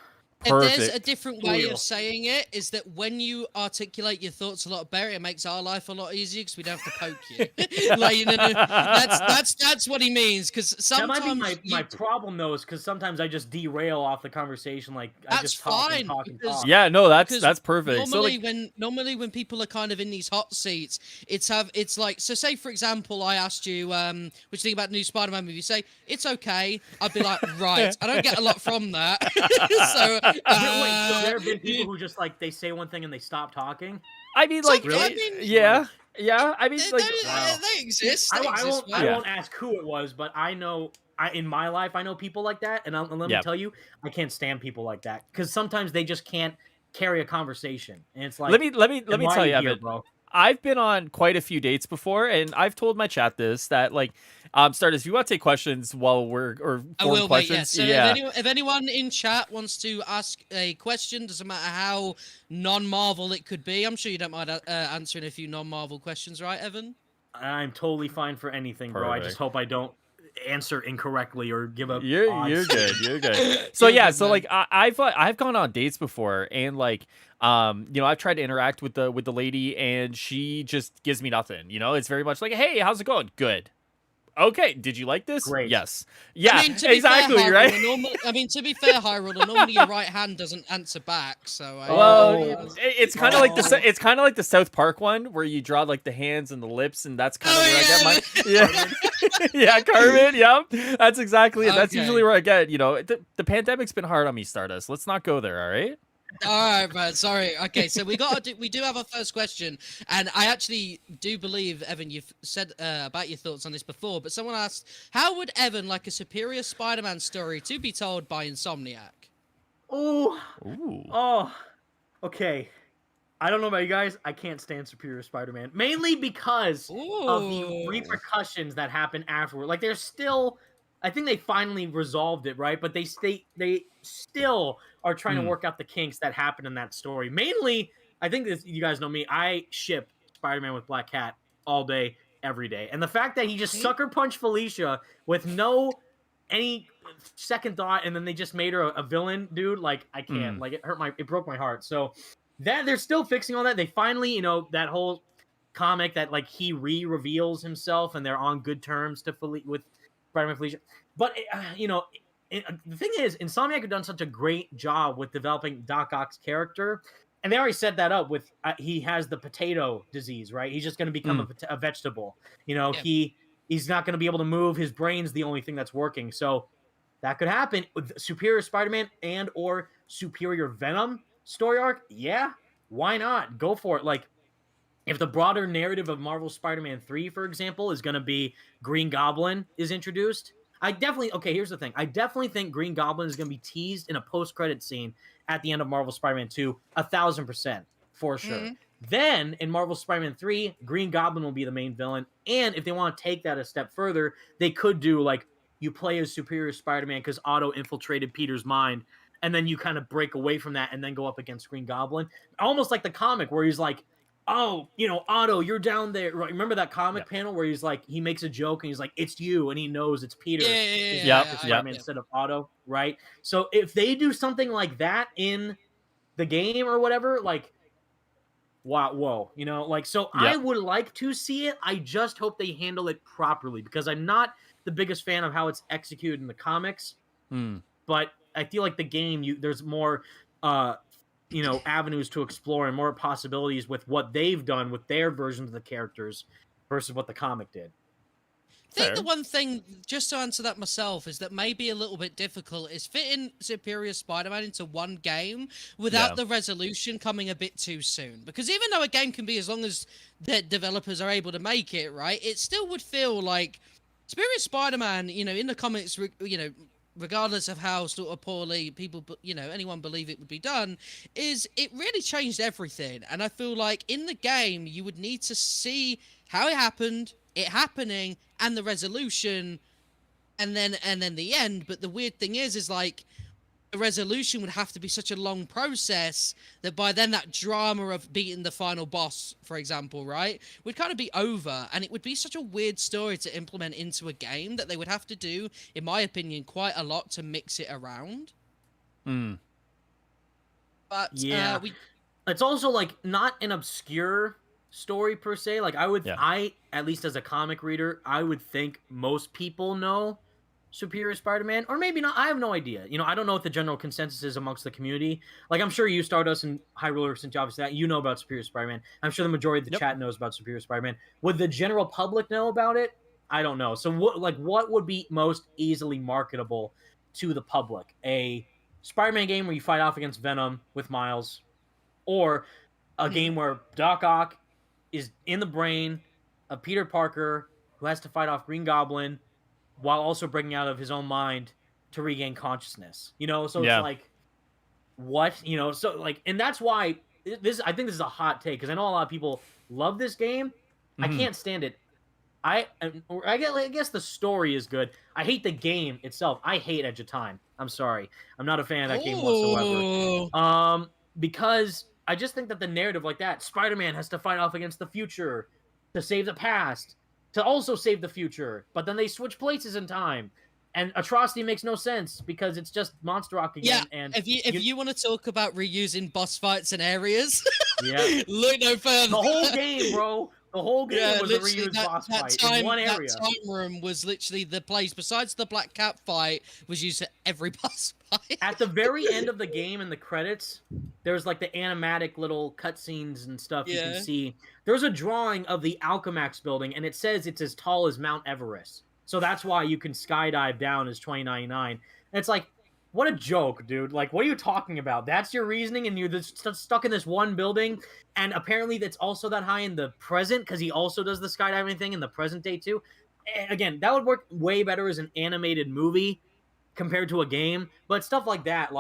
If there's a Perfect. different way Cool. of saying it, is that when you articulate your thoughts a lot better, it makes our life a lot easier because we don't have to poke you. Like, that's what he means. Because That might sometimes be my problem though, is because sometimes I just derail off the conversation. Like I That's just talk and fine, talk and because talk. Yeah, no, because that's perfect. So like normally when people are kind of in these hot seats, it's like, so say for example I asked you what you think about the new Spider-Man movie. You say it's okay. I'd be like, right, I don't get a lot from that. So Wait, so there have been people who just like they say one thing and they stop talking. I mean, like, Really? yeah, yeah. I mean, like, Wow. they exist. I They won't. exist, I man. won't ask who it was, but I know. In my life, I know people like that, and let me Yeah. tell you, I can't stand people like that because sometimes they just can't carry a conversation, and it's like, let me "Then why tell are you, here, Evan. bro." I've been on quite a few dates before, and I've told my chat this that like, starters, if you want to take questions while or I form will, mate. Yeah. questions, So yeah. if anyone in chat wants to ask a question, doesn't matter how non-Marvel it could be, I'm sure you don't mind answering a few non-Marvel questions, right, Evan? I'm totally fine for anything, bro. I just Perfect. hope I don't answer incorrectly or give up You're odds. good. You're good. So You're yeah, good, so man. like I've gone on dates before, and like I've tried to interact with the lady, and she just gives me nothing. It's very much like, hey, how's it going? Good. Okay, did you like this? Great. Yes. Yeah, I mean, to be exactly, fair, right? To be fair, Hyrule, normally your right hand doesn't answer back. So, Well, Oh. it's kind of like Oh. it's kind of like the South Park one where you draw like the hands and the lips, and that's kind of Oh, where I get my yeah. yeah, Carmen. Yep, that's exactly it. That's usually Okay. where I get. The pandemic's been hard on me, Stardust. Let's not go there. All right. All right, man. Sorry. Okay, so we do have our first question, and I actually do believe, Evan, you've said about your thoughts on this before, but someone asked, how would Evan like a superior Spider-Man story to be told by Insomniac? Oh. Ooh. Oh. Okay. I don't know about you guys. I can't stand Superior Spider-Man, mainly because of the Ooh. repercussions that happen afterward. Like, there's still, I think they finally resolved it, right? But they still are trying to Mm. work out the kinks that happened in that story. Mainly, I think this, you guys know me. I ship Spider-Man with Black Cat all day, every day, and the fact that he just sucker punched Felicia with no any second thought, and then they just made her a villain, dude. Like, I can't. Like, it broke my heart. So that they're still fixing all that. They finally, that whole comic that like he reveals himself and they're on good terms with Spider-Man Felicia. But the thing is, Insomniac have done such a great job with developing Doc Ock's character, and they already set that up with he has the potato disease, right? He's just going to become a vegetable. Yeah. He's not going to be able to move. His brain's the only thing that's working. So that could happen with Superior Spider-Man and or Superior Venom story arc. Yeah, why not? Go for it. Like, if the broader narrative of Marvel Spider-Man 3, for example, is going to be Green Goblin is introduced, here's the thing. I definitely think Green Goblin is going to be teased in a post-credit scene at the end of Marvel Spider-Man 2, 1,000% for sure. Mhm. Then in Marvel Spider-Man 3, Green Goblin will be the main villain. And if they want to take that a step further, they could do like you play as Superior Spider-Man because Otto infiltrated Peter's mind, and then you kind of break away from that and then go up against Green Goblin. Almost like the comic where he's like, oh, Otto, you're down there. Right? Remember that comic panel where he's like, he makes a joke and he's like, it's you, and he knows it's Peter. Instead of Otto, right? So if they do something like that in the game or whatever, like, wow, whoa, so I would like to see it. I just hope they handle it properly because I'm not the biggest fan of how it's executed in the comics. But I feel like the game, there's more avenues to explore and more possibilities with what they've done with their versions of the characters versus what the comic did. I think the one thing, just to answer that myself, is that maybe a little bit difficult is fitting Superior Spider-Man into one game without the resolution coming a bit too soon. Because even though a game can be, as long as the developers are able to make it, right, it still would feel like Superior Spider-Man, in the comics, regardless of how sort of poorly people, anyone believe it would be done, is it really changed everything. And I feel like in the game, you would need to see how it happened, it happening, and the resolution, and then the end. But the weird thing is like, the resolution would have to be such a long process that by then that drama of beating the final boss, for example, right, would kind of be over, and it would be such a weird story to implement into a game that they would have to do, in my opinion, quite a lot to mix it around. But yeah, it's also like not an obscure story per se. Like I at least as a comic reader, I would think most people know Superior Spider-Man, or maybe not. I have no idea. I don't know what the general consensus is amongst the community. Like, I'm sure you, Stardust, and High Ruler, since obviously that you know about Superior Spider-Man. I'm sure the majority of the chat knows about Superior Spider-Man. Would the general public know about it? I don't know. So what would be most easily marketable to the public? A Spider-Man game where you fight off against Venom with Miles, or a game where Doc Ock is in the brain of Peter Parker who has to fight off Green Goblin while also breaking out of his own mind to regain consciousness. So it's like, what? So like, and that's why I think this is a hot take, because I know a lot of people love this game. I can't stand it. I guess the story is good. I hate the game itself. I hate Edge of Time. I'm sorry. I'm not a fan of that game whatsoever. Because I just think that the narrative like that, Spider-Man has to fight off against the future to save the past, to also save the future, but then they switch places in time, and Atrocity makes no sense because it's just Monster Rock again. Yeah, and if you want to talk about reusing boss fights and areas, yeah, look no further. The whole game, bro. The whole game was a literally reused boss fight in one area. that time room was literally the place. Besides the Black Cat fight, was used at every boss fight. At the very end of the game in the credits, there's like the animatic little cutscenes and stuff you can Yeah. see. There's a drawing of the Alchemax building, and it says it's as tall as Mount Everest. So that's why you can skydive down as 2099. And it's like, what a joke, dude. Like, what are you talking about? That's your reasoning, and you're just stuck in this one building. And apparently that's also that high in the present, because he also does the skydiving thing in the present day, too. Again, that would work way better as an animated movie compared to a game. But stuff like that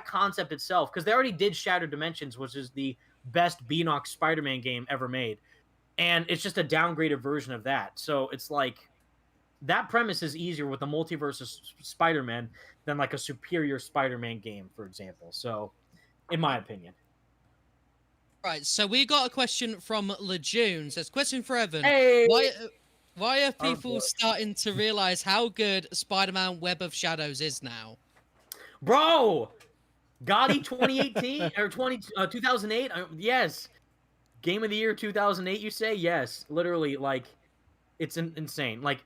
concept itself, because they already did Shattered Dimensions, which is the best Beanox Spider-Man game ever made. And it's just a downgraded version of that. So it's like, that premise is easier with the multiverse of Spider-Man than like a superior Spider-Man game, for example. So, in my opinion. Right, so we got a question from Lejeune. Says, question for Evan. Hey! Why are people starting to realize how good Spider-Man Web of Shadows is now? Bro! Gotti 2018 or 2008? Yes. Game of the Year 2008, you say? Yes. Literally, like, it's insane. Like,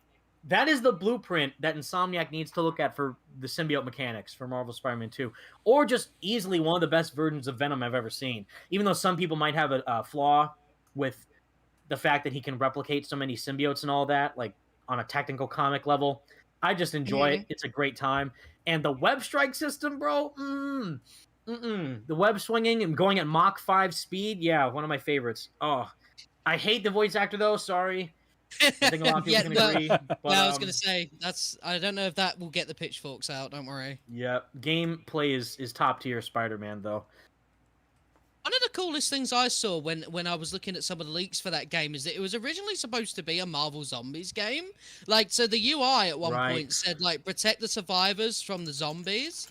that is the blueprint that Insomniac needs to look at for the symbiote mechanics for Marvel Spider-Man 2. Or just easily one of the best versions of Venom I've ever seen. Even though some people might have a flaw with the fact that he can replicate so many symbiotes and all that, like on a technical comic level. I just enjoy it. It's a great time. And the web strike system, bro, the web swinging and going at Mach 5 speed, yeah, one of my favorites. Oh, I hate the voice actor, though, sorry. I think a lot of people can agree. But, I was going to say, I don't know if that will get the pitchforks out, don't worry. Yeah, gameplay is top tier Spider-Man, though. One of the coolest things I saw when I was looking at some of the leaks for that game is that it was originally supposed to be a Marvel Zombies game. Like, so the UI at one point said, like, protect the survivors from the zombies.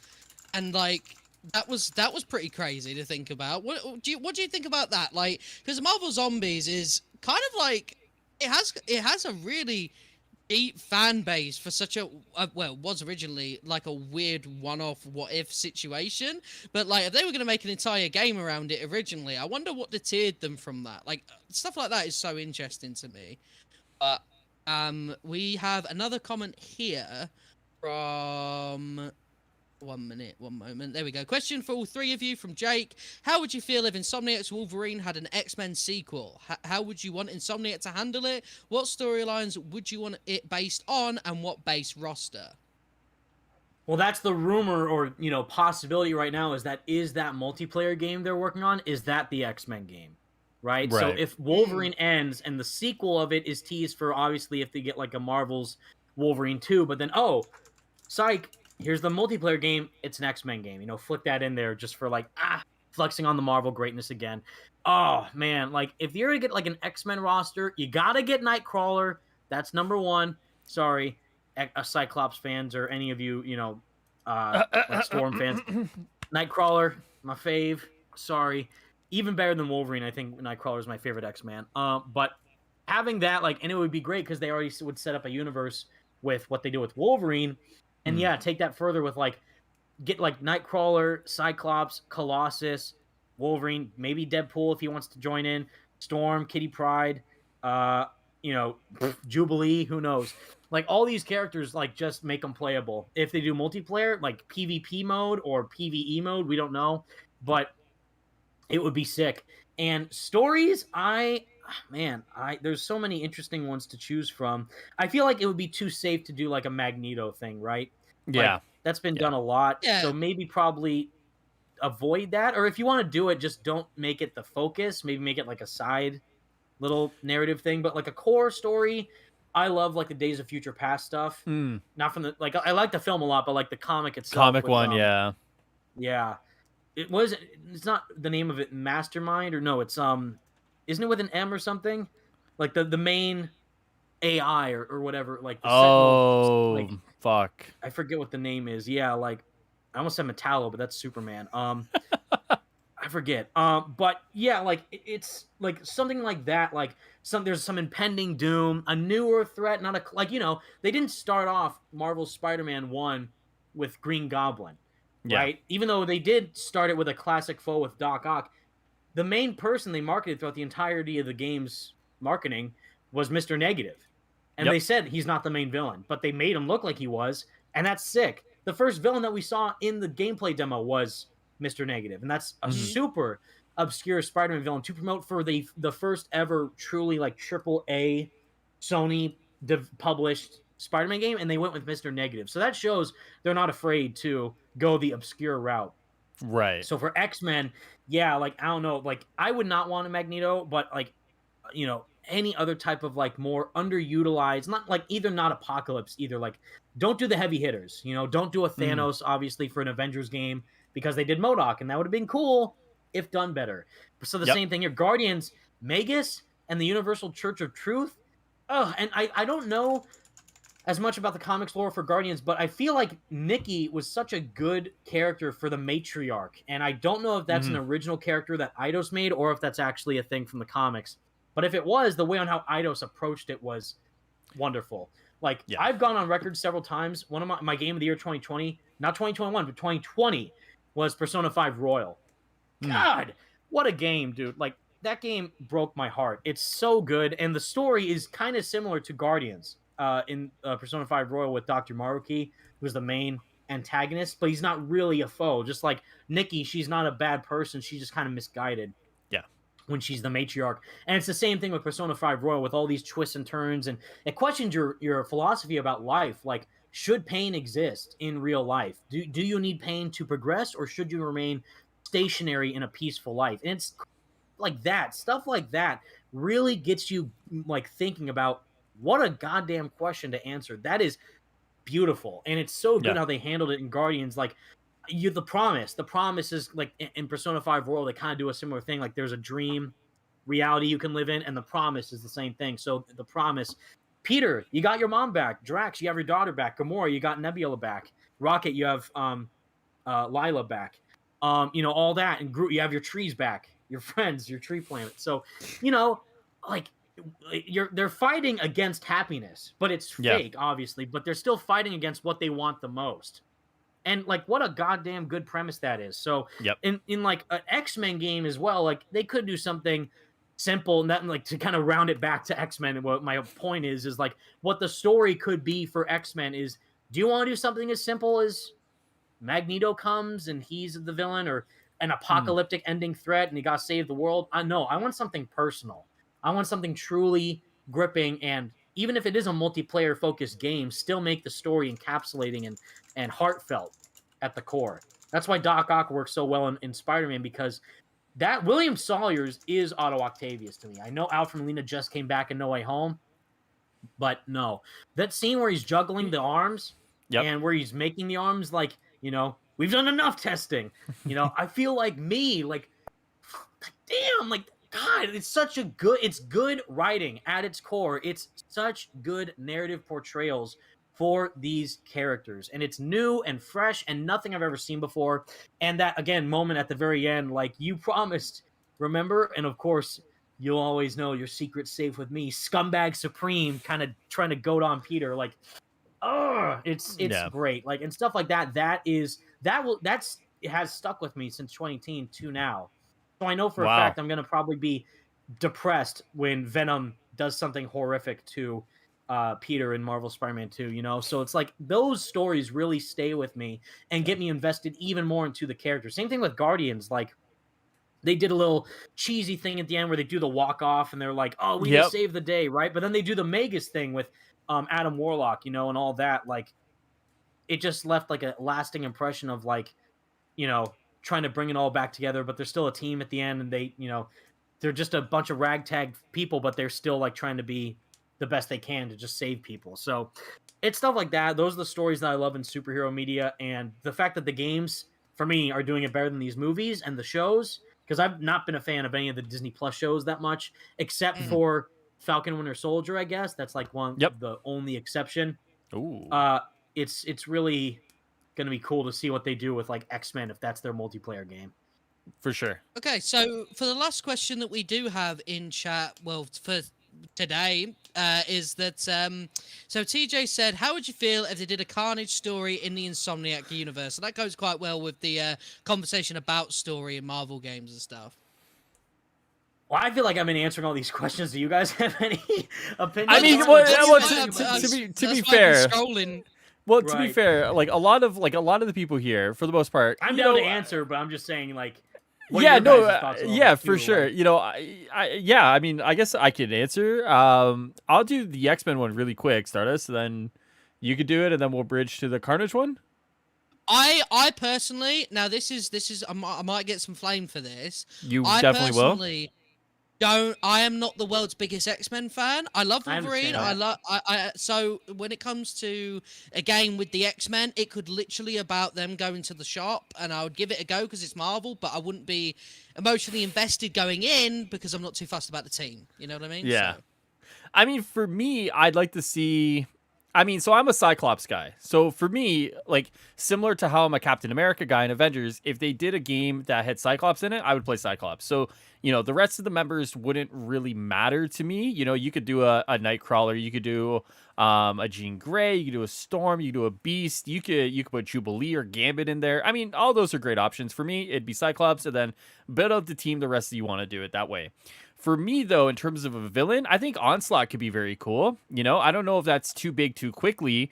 And, like, that was pretty crazy to think about. What do you think about that? Like, because Marvel Zombies is kind of like, it has a really deep fan base for such a well, it was originally like a weird one-off what-if situation, but like if they were going to make an entire game around it originally, I wonder what deterred them from that. Like, stuff like that is so interesting to me. But we have another comment here from one moment. There we go. Question for all three of you from Jake. How would you feel if Insomniac's Wolverine had an X-Men sequel? How would you want Insomniac to handle it? What storylines would you want it based on, and what base roster? Well, that's the rumor or, possibility right now is that multiplayer game they're working on, is that the X-Men game, right? So if Wolverine ends and the sequel of it is teased for, obviously, if they get like a Marvel's Wolverine 2, but then, psych, here's the multiplayer game. It's an X-Men game. Flick that in there just for like, flexing on the Marvel greatness again. Oh, man. Like, if you're going to get like an X-Men roster, you got to get Nightcrawler. That's number one. Sorry, Cyclops fans or any of you, like Storm fans. Nightcrawler, my fave. Sorry. Even better than Wolverine. I think Nightcrawler is my favorite X-Man. But having that, like, and it would be great because they already would set up a universe with what they do with Wolverine. And yeah, take that further with like, get like Nightcrawler, Cyclops, Colossus, Wolverine, maybe Deadpool if he wants to join in, Storm, Kitty Pryde, Jubilee, who knows? Like all these characters, like just make them playable. If they do multiplayer, like PvP mode or PvE mode, we don't know, but it would be sick. And stories, there's so many interesting ones to choose from. I feel like it would be too safe to do like a Magneto thing, right? Yeah. Like, that's been done a lot. Yeah. So maybe probably avoid that. Or if you want to do it, just don't make it the focus. Maybe make it like a side little narrative thing. But like a core story, I love like the Days of Future Past stuff. Not from the, like, I like the film a lot, but like the comic itself. Yeah. Yeah. It's not the name of it, Mastermind, or no, it's isn't it with an M or something? Like the main AI or whatever, like the Sentinel, like, fuck. I forget what the name is. Yeah, like I almost said Metallo, but that's Superman. I forget. But yeah, like it's like something like that, like there's some impending doom, a newer threat, not a like, they didn't start off Marvel's Spider-Man 1 with Green Goblin. Right? Even though they did start it with a classic foe with Doc Ock, the main person they marketed throughout the entirety of the game's, marketing was Mr. Negative. And they said he's not the main villain, but they made him look like he was, and that's sick. The first villain that we saw in the gameplay demo was Mr. Negative, and that's a super obscure Spider-Man villain to promote for the first ever truly like AAA Sony published Spider-Man game, and they went with Mr. Negative. So that shows they're not afraid to go the obscure route. Right. So for X-Men, yeah, like I don't know, like I would not want a Magneto, but like any other type of like more underutilized, not like either not Apocalypse, either like don't do the heavy hitters, don't do a Thanos obviously for an Avengers game because they did MODOK and that would have been cool if done better. So the same thing here, Guardians, Magus and the Universal Church of Truth. Oh, and I don't know as much about the comics lore for Guardians, but I feel like Nikki was such a good character for the matriarch, and I don't know if that's an original character that Eidos made or if that's actually a thing from the comics. But if it was, the way on how Eidos approached it was wonderful. Like, I've gone on record several times. One of my game of the year 2020, not 2021, but 2020, was Persona 5 Royal. God, what a game, dude. Like, that game broke my heart. It's so good, and the story is kind of similar to Guardians in Persona 5 Royal with Dr. Maruki, who's the main antagonist, but he's not really a foe. Just like Nikki, she's not a bad person. She's just kind of misguided. Yeah. When she's the matriarch. And it's the same thing with Persona 5 Royal with all these twists and turns, and it questions your philosophy about life. Like, should pain exist in real life? Do you need pain to progress, or should you remain stationary in a peaceful life? And it's like that, stuff like that really gets you like thinking about what a goddamn question to answer. That is beautiful. And it's so good how they handled it in Guardians. Like, the promise is like in Persona 5 Royal, they kind of do a similar thing. Like, there's a dream reality you can live in, and the promise is the same thing. So the promise, Peter, you got your mom back. Drax, you have your daughter back. Gamora, you got Nebula back. Rocket, you have Lila back. All that, and Groot, you have your trees back, your friends, your tree planet. So like they're fighting against happiness, but it's fake, obviously, but they're still fighting against what they want the most. And like, what a goddamn good premise that is. So in like an X-Men game as well, like they could do something simple, nothing like to kind of round it back to X-Men. And what my point is like what the story could be for X-Men is, do you want to do something as simple as Magneto comes and he's the villain, or an apocalyptic ending threat and he got to save the world? I want something personal. I want something truly gripping, and even if it is a multiplayer focused game, still make the story encapsulating and heartfelt at the core. That's why Doc Ock works so well in Spider-Man, because that William Sawyers is Otto Octavius to me. I know Alfred Molina just came back in No Way Home, but no. That scene where he's juggling the arms and where he's making the arms, like, we've done enough testing. I feel like me, like, damn, like, God, it's good writing at its core. It's such good narrative portrayals for these characters, and it's new and fresh and nothing I've ever seen before. And that, again, moment at the very end, like, you promised, remember? And of course, you'll always know your secret's safe with me. Scumbag Supreme kind of trying to goad on Peter, like, it's great. Like, and stuff like that. It has stuck with me since 2018 to now. So I know for a fact I'm going to probably be depressed when Venom does something horrific to Peter in Marvel Spider-Man 2, So it's like those stories really stay with me and get me invested even more into the character. Same thing with Guardians. Like, they did a little cheesy thing at the end where they do the walk-off and they're like, oh, we need to save the day, right? But then they do the Magus thing with Adam Warlock, and all that. Like, it just left like a lasting impression of like, trying to bring it all back together, but they're still a team at the end, and they, they're just a bunch of ragtag people, but they're still like trying to be the best they can to just save people. So it's stuff like that. Those are the stories that I love in superhero media, and the fact that the games for me are doing it better than these movies and the shows, because I've not been a fan of any of the Disney Plus shows that much, except for Falcon Winter Soldier, I guess. That's like the only exception. Ooh. It's really going to be cool to see what they do with like X-Men if that's their multiplayer game. For sure. Okay, so for the last question that we do have in chat, well, for today, is that so TJ said, how would you feel if they did a Carnage story in the Insomniac universe? And that goes quite well with the conversation about story in Marvel games and stuff. Well, I feel like I've been answering all these questions. Do you guys have any opinions? I mean, That's well, why well, I'm- to be that's why I've been fair, scrolling. well, to be Right. fair, like a lot of the people here, for the most part, I'm you down know, to answer, but I'm just saying, like, what are yeah, your no, guys' thoughts on all yeah, this, for too? sure. Like, You know, yeah, I mean, I guess I could answer. I'll do the X-Men one really quick, Stardust, and then you could do it, and then we'll bridge to the Carnage one. I personally, now this is I might get some flame for this. You I definitely will. personally don't. I am not the world's biggest X-Men fan. I love I Wolverine. understand that. So when it comes to a game with the X-Men, it could literally about them going to the shop, and I would give it a go because it's Marvel, but I wouldn't be emotionally invested going in because I'm not too fussed about the team. You know what I mean? Yeah. So, I mean, for me, I'd like to see. I mean, so I'm a Cyclops guy. So for me, like similar to how I'm a Captain America guy in Avengers, if they did a game that had Cyclops in it, I would play Cyclops. So, you know, the rest of the members wouldn't really matter to me. You know, you could do a Nightcrawler, you could do a Jean Grey, you could do a Storm, you could do a Beast, you could put Jubilee or Gambit in there. I mean, all those are great options. For me, it'd be Cyclops, and then build up the team the rest of you want to do it that way. For me, though, in terms of a villain, I think Onslaught could be very cool. You know, I don't know if that's too big too quickly.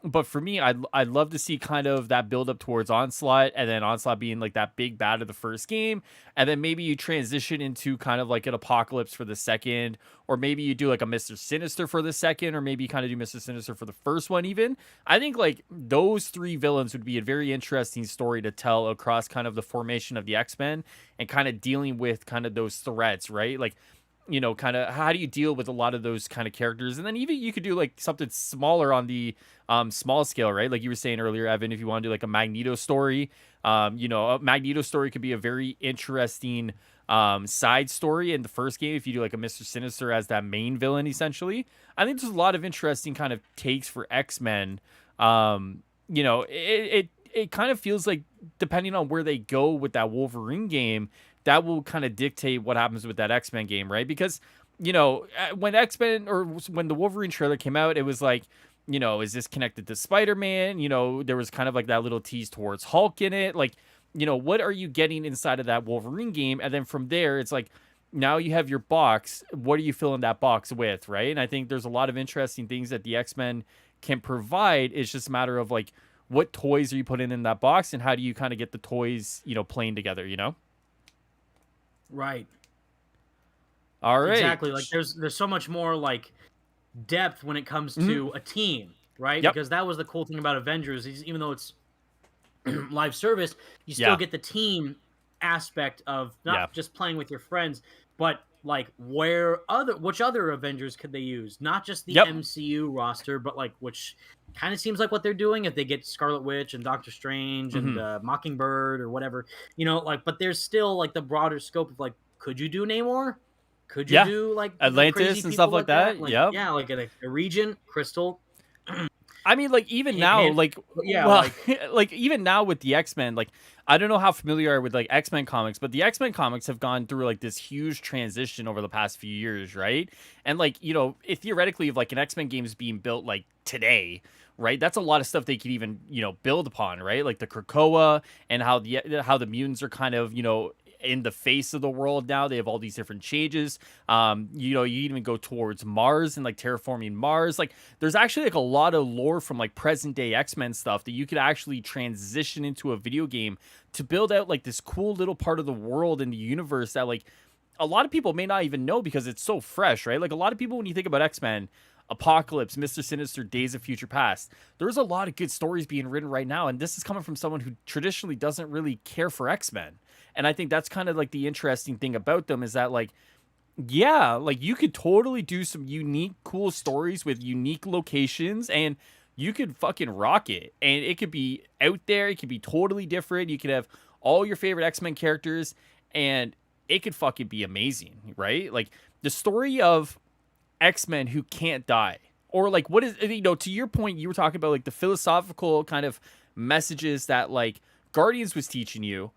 But for me, I'd love to see kind of that build up towards Onslaught, and then Onslaught being like that big bad of the first game, and then maybe you transition into kind of like an Apocalypse for the second, or maybe you do like a Mr. Sinister for the second, or maybe you kind of do Mr. Sinister for the first one even. I think like those three villains would be a very interesting story to tell across kind of the formation of the X-Men and kind of dealing with kind of those threats, right? Like, you know, kind of how do you deal with a lot of those kind of characters? And then even you could do like something smaller on the small scale, right? Like you were saying earlier, Evan, if you want to do like a Magneto story, you know, a Magneto story could be a very interesting side story in the first game if you do like a Mr. Sinister as that main villain, essentially. I think there's a lot of interesting kind of takes for X-Men. You know, it kind of feels like depending on where they go with that Wolverine game, that will kind of dictate what happens with that X-Men game, right? Because, you know, when X-Men or when the Wolverine trailer came out, it was like, you know, is this connected to Spider-Man? You know, there was kind of like that little tease towards Hulk in it. Like, you know, what are you getting inside of that Wolverine game? And then from there, it's like, now you have your box. What are you filling that box with, right? And I think there's a lot of interesting things that the X-Men can provide. It's just a matter of like, what toys are you putting in that box, and how do you kind of get the toys, you know, playing together, you know? right. All right. Exactly. Like, there's so much more, like, depth when it comes to a team, right? Yep. Because that was the cool thing about Avengers, is even though it's live service, you still Yeah. get the team aspect of not Yeah. just playing with your friends, but like which other Avengers could they use? Not just the Yep. MCU roster, but like which kind of seems like what they're doing if they get Scarlet Witch and Doctor Strange and Mockingbird or whatever, you know, like, but there's still like the broader scope of like, could you do Namor? Could you Yeah. do like Atlantis crazy and people stuff like that? Like, Yep. yeah, like a Regent, Crystal. I mean, like even now, And- like yeah, well, like even now with the X-Men, like I don't know how familiar you are with like X-Men comics, but the X-Men comics have gone through like this huge transition over the past few years, right? And like, you know, theoretically, if like an X-Men game is being built like today, right? That's a lot of stuff they could even, you know, build upon, right? Like the Krakoa and how the mutants are kind of, you know, in the face of the world now. They have all these different changes. You know, you even go towards Mars and like terraforming Mars. Like there's actually like a lot of lore from like present day X-Men stuff that you could actually transition into a video game to build out like this cool little part of the world in the universe that like a lot of people may not even know because it's so fresh, right? Like a lot of people, when you think about X-Men, Apocalypse, Mr. Sinister, Days of Future Past, there's a lot of good stories being written right now. And this is coming from someone who traditionally doesn't really care for X-Men. And I think that's kind of like the interesting thing about them is that like, yeah, like you could totally do some unique, cool stories with unique locations and you could fucking rock it. And it could be out there. It could be totally different. You could have all your favorite X-Men characters and it could fucking be amazing, right? Like the story of X-Men who can't die, or like what is, you know, to your point, you were talking about like the philosophical kind of messages that like Guardians was teaching you.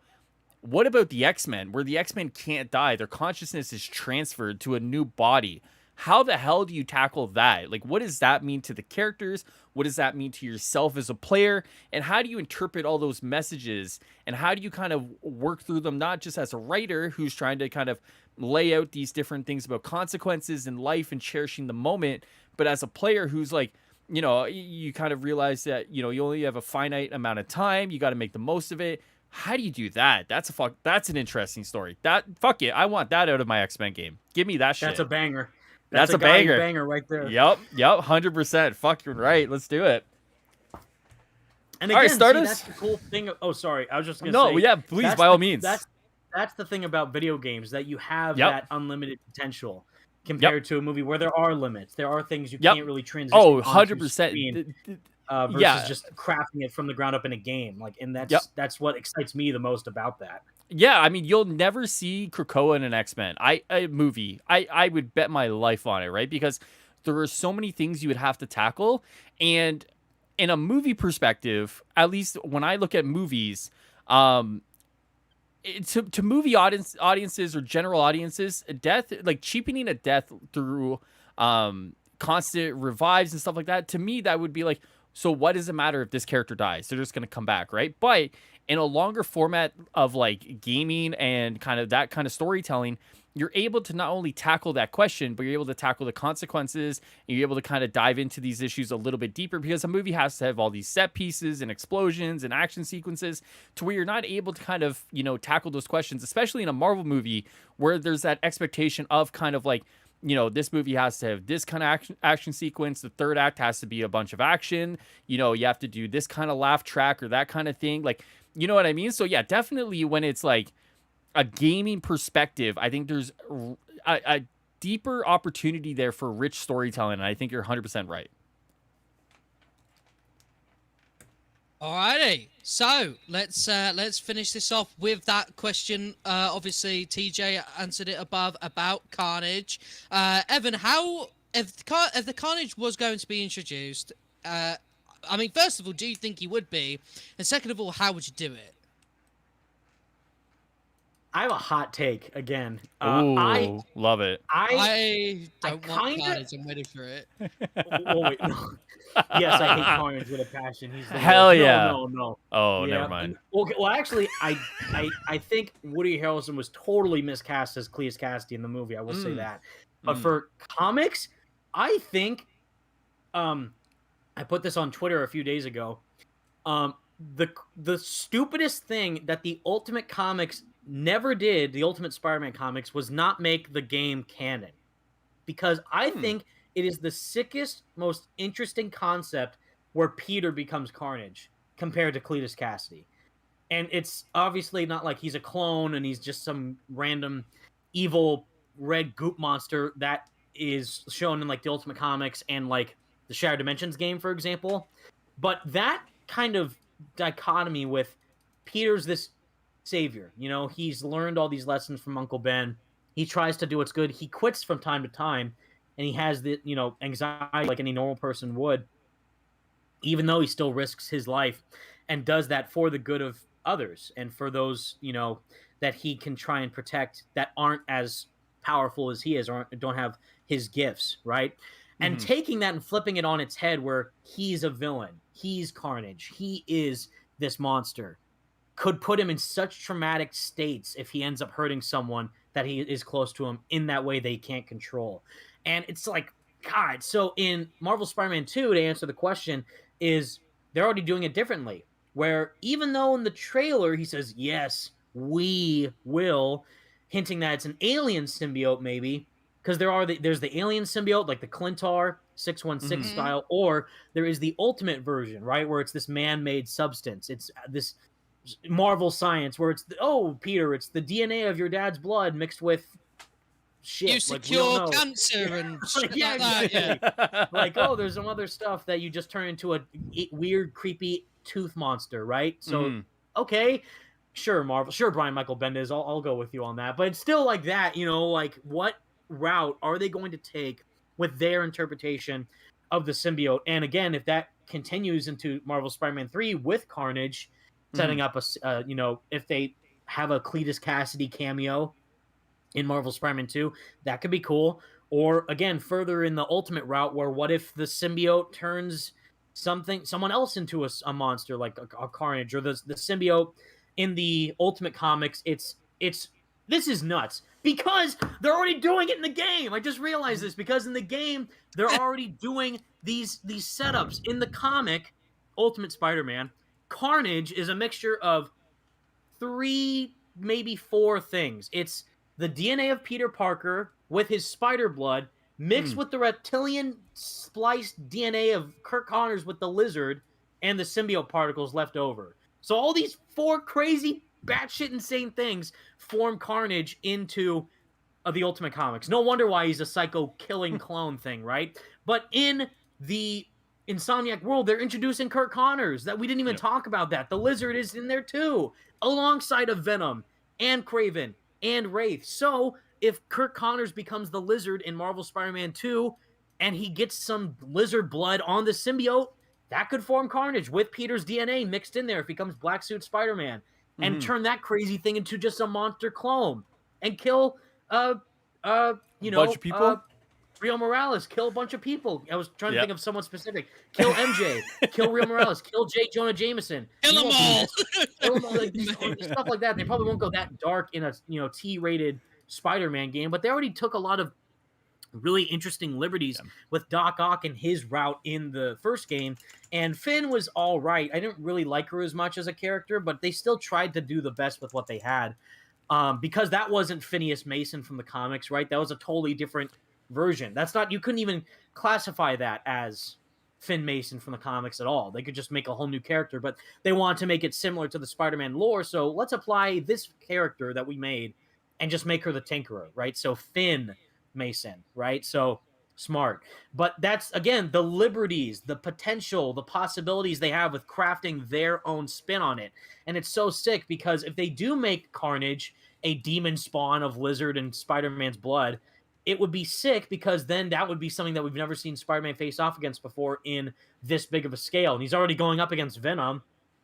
What about the X-Men, where the X-Men can't die? Their consciousness is transferred to a new body. How the hell do you tackle that? Like, what does that mean to the characters? What does that mean to yourself as a player? And how do you interpret all those messages? And how do you kind of work through them, not just as a writer who's trying to kind of lay out these different things about consequences in life and cherishing the moment. But as a player who's like, you kind of realize that, you only have a finite amount of time. You got to make the most of it. How do you do that? That's an interesting story. Fuck it. I want that out of my X-Men game. Give me that shit. That's a banger. That's a guy banger. banger right there. Yep, 100%. Fucking right. Let's do it. And All right, again, start us. that's the cool thing. Oh, sorry. I was just going to No, say. yeah, please, by all means. That's the thing about video games, that you have that unlimited potential compared to a movie where there are limits. There are things you can't really transition. Oh, 100%. Versus just crafting it from the ground up in a game. And that's what excites me the most about that. Yeah, I mean, you'll never see Krakoa in an X-Men movie. I would bet my life on it, right? Because there are so many things you would have to tackle. And in a movie perspective, at least when I look at movies, to movie audiences or general audiences, death, like cheapening a death through constant revives and stuff like that, to me, that would be like, so what does it matter if this character dies? They're just going to come back, right? But in a longer format of like gaming and kind of that kind of storytelling, you're able to not only tackle that question, but you're able to tackle the consequences, and you're able to kind of dive into these issues a little bit deeper, because a movie has to have all these set pieces and explosions and action sequences to where you're not able to kind of, tackle those questions, especially in a Marvel movie where there's that expectation of kind of like, this movie has to have this kind of action sequence. The third act has to be a bunch of action. You have to do this kind of laugh track or that kind of thing. Like, you know what I mean? So yeah, definitely when it's like a gaming perspective, I think there's a deeper opportunity there for rich storytelling. And I think you're 100% right. Alrighty, so let's finish this off with that question. Obviously, TJ answered it above about Carnage. Evan, if the Carnage was going to be introduced, I mean, first of all, do you think he would be? And second of all, how would you do it? I have a hot take again. Ooh, love it. I don't want Carnage. I'm waiting for it. Wait, no. Yes, I hate Carnage with a passion. He's the hell yeah. No. Oh, yeah. Never mind. Okay, well, actually, I think Woody Harrelson was totally miscast as Cletus Cassidy in the movie. I will say that. But for comics, I think, I put this on Twitter a few days ago. The stupidest thing that the Ultimate Comics never did, the Ultimate Spider-Man comics, was not make the game canon. Because I think it is the sickest, most interesting concept where Peter becomes Carnage compared to Cletus Cassidy. And it's obviously not like he's a clone and he's just some random evil red goop monster that is shown in like the Ultimate Comics and like the Shattered Dimensions game, for example. But that kind of dichotomy with Peter's this savior, he's learned all these lessons from Uncle Ben. He tries to do what's good. He quits from time to time, and he has the anxiety like any normal person would, even though he still risks his life and does that for the good of others and for those that he can try and protect that aren't as powerful as he is or don't have his gifts, right? And taking that and flipping it on its head, where he's a villain, he's Carnage, he is this monster, could put him in such traumatic states if he ends up hurting someone that he is close to him in that way they can't control. And it's like, God, so in Marvel Spider-Man 2, to answer the question, is they're already doing it differently, where even though in the trailer he says, yes, we will, hinting that it's an alien symbiote maybe, because there's the alien symbiote, like the Clintar 616 style, or there is the ultimate version, right, where it's this man-made substance. It's this Marvel science where it's Peter, it's the DNA of your dad's blood mixed with shit. You secure cancer and shit like that. Yeah. Like, there's some other stuff that you just turn into a weird, creepy tooth monster, right? So, okay, sure, Marvel, sure, Brian Michael Bendis, I'll go with you on that. But it's still like that, like what route are they going to take with their interpretation of the symbiote? And again, if that continues into Marvel Spider-Man 3 with Carnage, setting up if they have a Cletus Cassidy cameo in Marvel Spider-Man 2, that could be cool. Or again, further in the Ultimate route, where what if the symbiote turns someone else into a monster, like a Carnage, or the symbiote in the Ultimate comics, it's this is nuts because they're already doing it in the game. I just realized this because in the game they're already doing these setups. In the comic Ultimate Spider-Man, Carnage is a mixture of 3, maybe 4 things. It's the DNA of Peter Parker with his spider blood mixed with the reptilian spliced DNA of Kirk Connors with the lizard and the symbiote particles left over. So all these 4 crazy, batshit insane things form Carnage into the Ultimate Comics. No wonder why he's a psycho killing clone thing, right? But in the Insomniac world, they're introducing Kirk Connors. That we didn't even talk about that. The Lizard is in there too, alongside of Venom and Kraven and Wraith. So if Kirk Connors becomes the Lizard in Marvel Spider-Man 2 and he gets some lizard blood on the symbiote, that could form Carnage with Peter's DNA mixed in there if he becomes Black Suit Spider-Man and turn that crazy thing into just a monster clone and kill bunch of people. Rio Morales, kill a bunch of people. I was trying to think of someone specific. Kill MJ, kill Rio Morales, kill J. Jonah Jameson. Kill them all. Kill them all. Like, stuff like that. They probably won't go that dark in a T-rated Spider-Man game, but they already took a lot of really interesting liberties with Doc Ock and his route in the first game. And Finn was all right. I didn't really like her as much as a character, but they still tried to do the best with what they had. Because that wasn't Phineas Mason from the comics, right? That was a totally different version. That's not, you couldn't even classify that as Finn Mason from the comics at all. They could just make a whole new character, but they wanted to make it similar to the Spider-Man lore. So let's apply this character that we made and just make her the Tinkerer, right? So Finn Mason, right? So smart. But that's, again, the liberties, the potential, the possibilities they have with crafting their own spin on it. And it's so sick because if they do make Carnage a demon spawn of Lizard and Spider-Man's blood, it would be sick because then that would be something that we've never seen Spider-Man face off against before in this big of a scale. And he's already going up against Venom,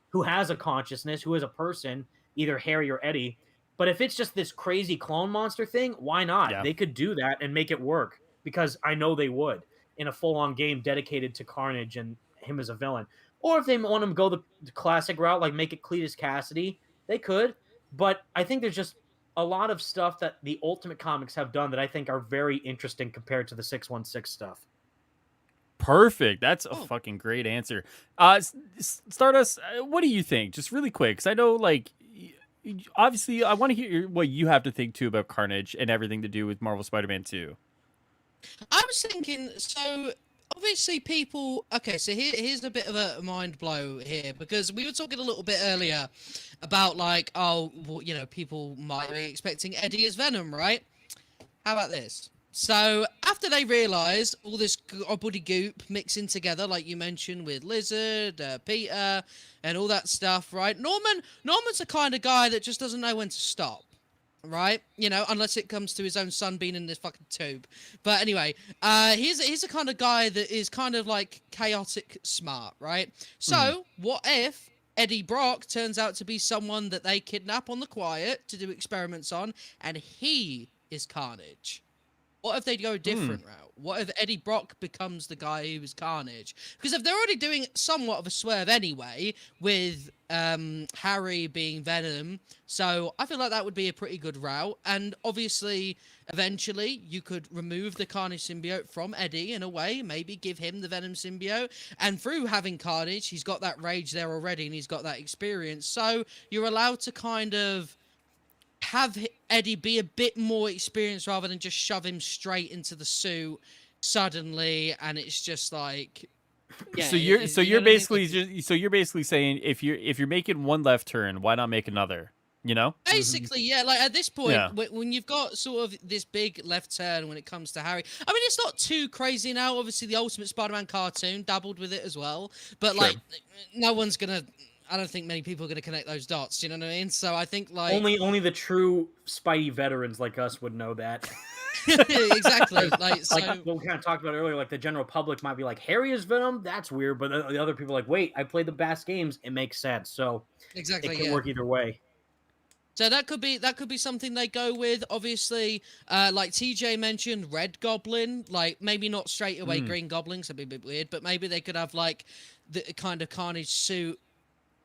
who has a consciousness, who is a person, either Harry or Eddie. But if it's just this crazy clone monster thing, why not? Yeah. They could do that and make it work because I know they would in a full-on game dedicated to Carnage and him as a villain. Or if they want him to go the classic route, like make it Cletus Cassidy, they could. But I think there's just a lot of stuff that the Ultimate Comics have done that I think are very interesting compared to the 616 stuff. Perfect. That's a fucking great answer. Stardust, what do you think? Just really quick, because I know, like, obviously, I want to hear what you have to think, too, about Carnage and everything to do with Marvel Spider-Man 2. I was thinking, so obviously people. Okay, so here's a bit of a mind blow here because we were talking a little bit earlier about like, oh, well, you know, people might be expecting Eddie as Venom, right? How about this? So after they realise all this gobbledygook mixing together, like you mentioned with Lizard, Peter, and all that stuff, right? Norman's the kind of guy that just doesn't know when to stop. Right, you know, unless it comes to his own son being in this fucking tube. But anyway, he's the kind of guy that is kind of like chaotic smart, right? So what if Eddie Brock turns out to be someone that they kidnap on the quiet to do experiments on, and he is Carnage? What if they go a different route? What if Eddie Brock becomes the guy who is Carnage? Because if they're already doing somewhat of a swerve anyway, with Harry being Venom, so I feel like that would be a pretty good route. And obviously, eventually, you could remove the Carnage symbiote from Eddie in a way, maybe give him the Venom symbiote. And through having Carnage, he's got that rage there already, and he's got that experience. So you're allowed to kind of have Eddie be a bit more experienced rather than just shove him straight into the suit suddenly, and it's just like, yeah. So you're basically saying if you're making one left turn, why not make another? You know? Basically, yeah. Like at this point, when you've got sort of this big left turn when it comes to Harry, I mean, it's not too crazy now. Obviously, the Ultimate Spider-Man cartoon dabbled with it as well, but like, no one's gonna. I don't think many people are going to connect those dots. You know what I mean? So I think like only the true Spidey veterans like us would know that. Exactly. Like what we kind of talked about earlier, like the general public might be like, Harry is Venom? That's weird. But the other people are like, wait, I played the Bass games. It makes sense. So exactly, it can work either way. So that could be something they go with. Obviously, like TJ mentioned, Red Goblin. Like maybe not straight away Green Goblin, so it'd be a bit weird. But maybe they could have like the kind of Carnage suit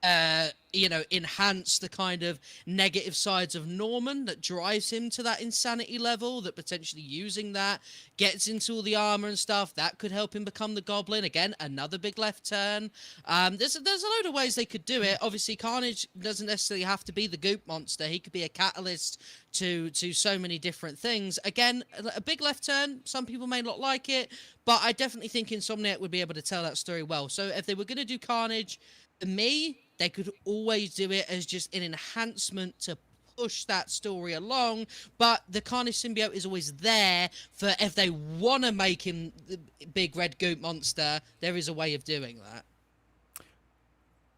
enhance the kind of negative sides of Norman that drives him to that insanity level, that potentially using that gets into all the armor and stuff that could help him become the Goblin. Again, another big left turn. There's a load of ways they could do it. Obviously, Carnage doesn't necessarily have to be the goop monster. He could be a catalyst to so many different things. Again, a big left turn. Some people may not like it, but I definitely think Insomniac would be able to tell that story well. So if they were going to do Carnage, for me, they could always do it as just an enhancement to push that story along, but the Carnage symbiote is always there for if they want to make him the big red goop monster, there is a way of doing that.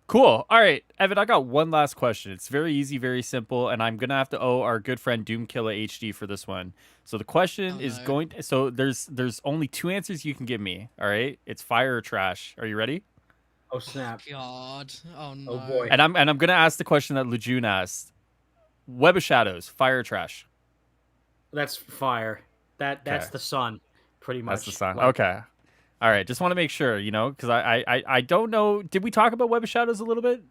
Cool. All right, Evan, I got one last question. It's very easy, very simple, and I'm gonna have to owe our good friend Doomkiller HD for this one. So the question is going. So there's only two answers you can give me. All right, it's fire or trash. Are you ready? Oh snap! God! Oh no! Oh boy! And I'm gonna ask the question that Lejeune asked. Web of Shadows, fire or trash? That's fire. That's Okay. the sun, pretty much. That's the sun. Like, Okay. All right. Just want to make sure, because I don't know. Did we talk about Web of Shadows a little bit?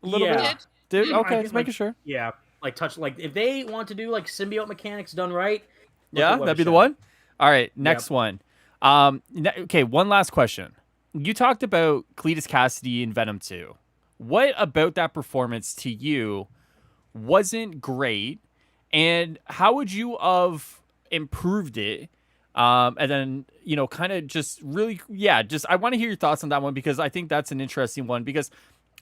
A little Yeah. bit. Did Yeah, okay. I Just think, making sure. Yeah, like if they want to do like symbiote mechanics done right, look Yeah, at Web that'd of be the Shadows. one. All right. Next one. Okay. One last question. You talked about Cletus Cassidy in Venom 2. What about that performance to you wasn't great, and how would you have improved it? And then kind of just really, just I want to hear your thoughts on that one, because I think that's an interesting one, because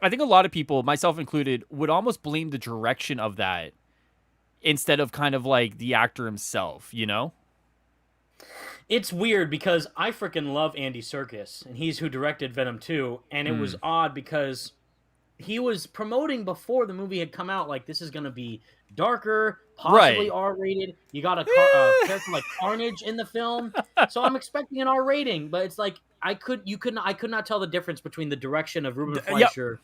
I think a lot of people, myself included, would almost blame the direction of that instead of kind of like the actor himself. It's weird because I freaking love Andy Serkis, and he's who directed Venom 2, and it was odd because he was promoting before the movie had come out, like, this is going to be darker, possibly Right. R-rated. You got a character like Carnage in the film, so I'm expecting an R rating, but it's like I could not tell the difference between the direction of Ruben Yep. Fleischer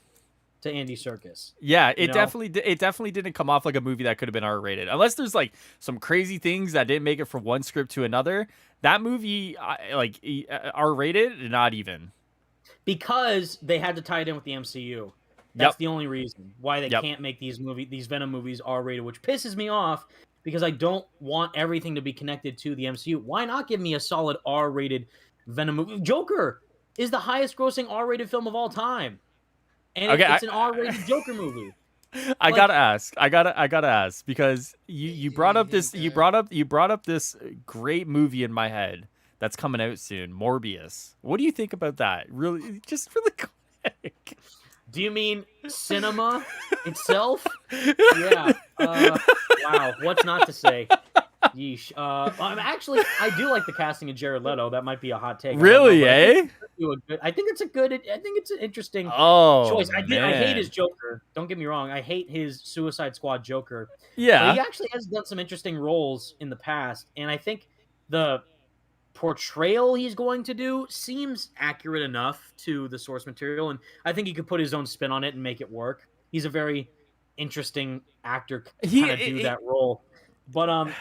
to Andy Serkis. Yeah, You it know? definitely didn't come off like a movie that could have been R-rated. Unless there's like some crazy things that didn't make it from one script to another. That movie, R-rated, not even. Because they had to tie it in with the MCU. That's Yep. the only reason why they Yep. can't make these Venom movies R-rated, which pisses me off because I don't want everything to be connected to the MCU. Why not give me a solid R-rated Venom movie? Joker is the highest grossing R-rated film of all time. And Okay, it's an R-rated Joker movie. I gotta ask. I gotta ask, because you brought up this Okay. you brought up this great movie in my head that's coming out soon, Morbius. What do you think about that? Really, just really quick. Do you mean cinema itself? Yeah. Wow. What's not to say? Yeesh. I do like the casting of Jared Leto. That might be a hot take. I don't know, Really, but eh? I think it's an interesting Oh, choice. I hate his man. Joker. Don't get me wrong. I hate his Suicide Squad Joker. But he Yeah. actually has done some interesting roles in the past, and I think the portrayal he's going to do seems accurate enough to the source material, and I think he could put his own spin on it and make it work. He's a very interesting actor, kind of do that role. But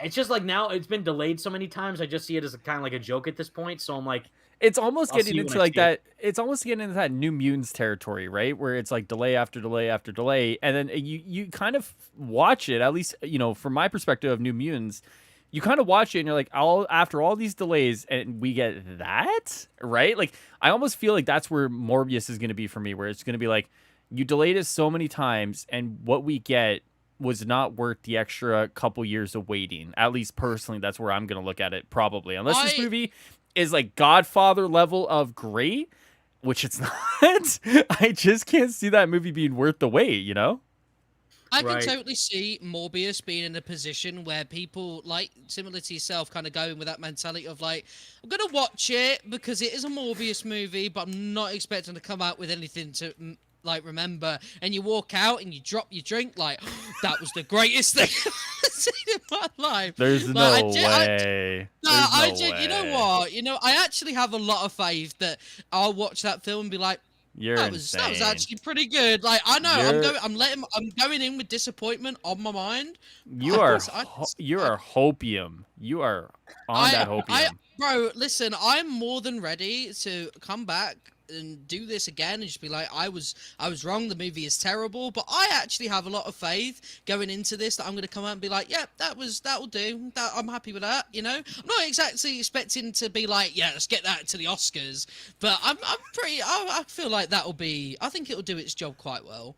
it's just like now it's been delayed so many times. I just see it as kind of like a joke at this point. So I'm like, It's almost I'll see getting you into when I like see it. that. It's almost getting into that New Mutants territory, right? Where it's like delay after delay after delay, and then you kind of watch it. At least from my perspective of New Mutants, you kind of watch it and you're like, after all these delays, and we get that, right? Like I almost feel like that's where Morbius is going to be for me, where it's going to be like, you delayed us so many times, and what we get was not worth the extra couple years of waiting. At least personally, that's where I'm going to look at it, probably. Unless this movie is like Godfather level of great, which it's not. I just can't see that movie being worth the wait. I can Right. totally see Morbius being in a position where people, like, similar to yourself, kind of going with that mentality of, like, I'm going to watch it because it is a Morbius movie, but I'm not expecting to come out with anything to, like, remember. And you walk out and you drop your drink, like, that was the greatest thing I've seen in my life. There's Like, no way. You know what? I actually have a lot of faith that I'll watch that film and be like, You're that was insane. actually pretty good. Like I know You're- I'm going in with disappointment on my mind. You I are just- I just- you are hopium. You are on that hopium. Bro, listen, I'm more than ready to come back and do this again and just be like, I was wrong, the movie is terrible, but I actually have a lot of faith going into this that I'm going to come out and be like, yeah, that'll do, I'm happy with that, you know. I'm not exactly expecting to be like, yeah, let's get that to the Oscars, but I'm pretty, I feel like I think it'll do its job quite well.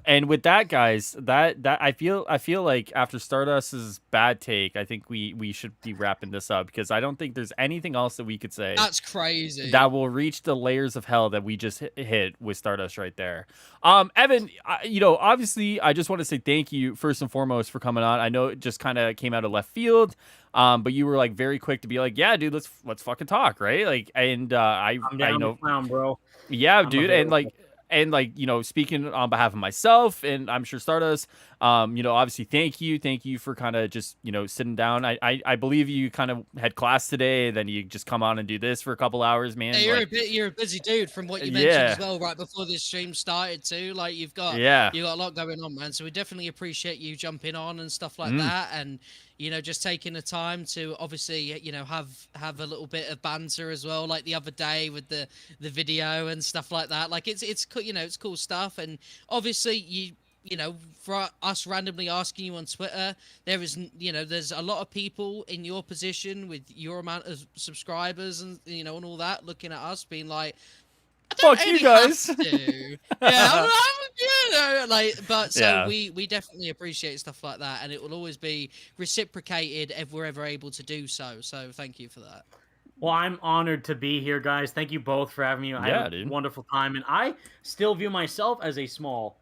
And with that, guys, that I feel like after Stardust's bad take, I think we should be wrapping this up, because I don't think there's anything else that we could say That's crazy. that will reach the layers of hell that we just hit with Stardust right there. Evan, obviously, I just want to say thank you first and foremost for coming on. I know it just kind of came out of left field, but you were like very quick to be like, yeah, dude, let's fucking talk, right? Like, and I'm down I know, to clown, bro. yeah, I'm dude, available. and like, speaking on behalf of myself and I'm sure Stardust, obviously thank you for kind of just, sitting down. I believe you kind of had class today, then you just come on and do this for a couple hours, man. Yeah, Like, you're a busy dude from what you mentioned yeah, as well right before this stream started too. Like you got yeah, a lot going on, man. So we definitely appreciate you jumping on and stuff like Mm. that, and just taking the time to obviously have a little bit of banter as well, like the other day with the video and stuff like that. Like it's cool, it's cool stuff, and obviously for us randomly asking you on Twitter, there's a lot of people in your position with your amount of subscribers and and all that looking at us being like, I don't fuck you really guys. have to. Yeah, but so Yeah. we definitely appreciate stuff like that, and it will always be reciprocated if we're ever able to do so. So thank you for that. Well, I'm honored to be here, guys. Thank you both for having me. I Yeah, had a dude. wonderful time, and I still view myself as a small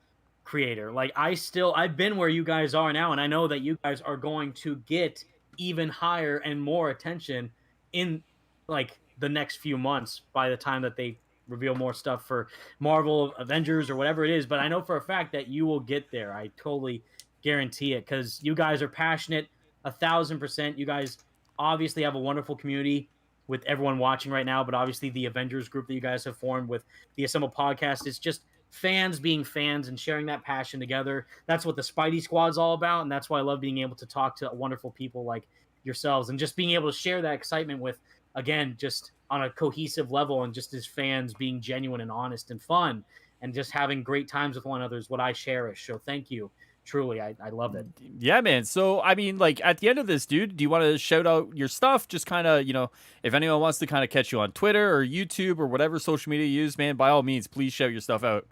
creator. Like I've been where you guys are now, and I know that you guys are going to get even higher and more attention in like the next few months by the time that they reveal more stuff for Marvel, Avengers, or whatever it is. But I know for a fact that you will get there. I totally guarantee it, because you guys are passionate, 1,000%. You guys obviously have a wonderful community with everyone watching right now, but obviously the Avengers group that you guys have formed with the Assemble podcast is just fans being fans and sharing that passion together. That's what the Spidey Squad's all about, and that's why I love being able to talk to wonderful people like yourselves and just being able to share that excitement with, again, just on a cohesive level, and just as fans being genuine and honest and fun and just having great times with one another is what I cherish. So thank you. Truly, I love it. Yeah, man. So, I mean, like, at the end of this, dude, do you want to shout out your stuff? Just kind of, if anyone wants to kind of catch you on Twitter or YouTube or whatever social media you use, man, by all means, please shout your stuff out.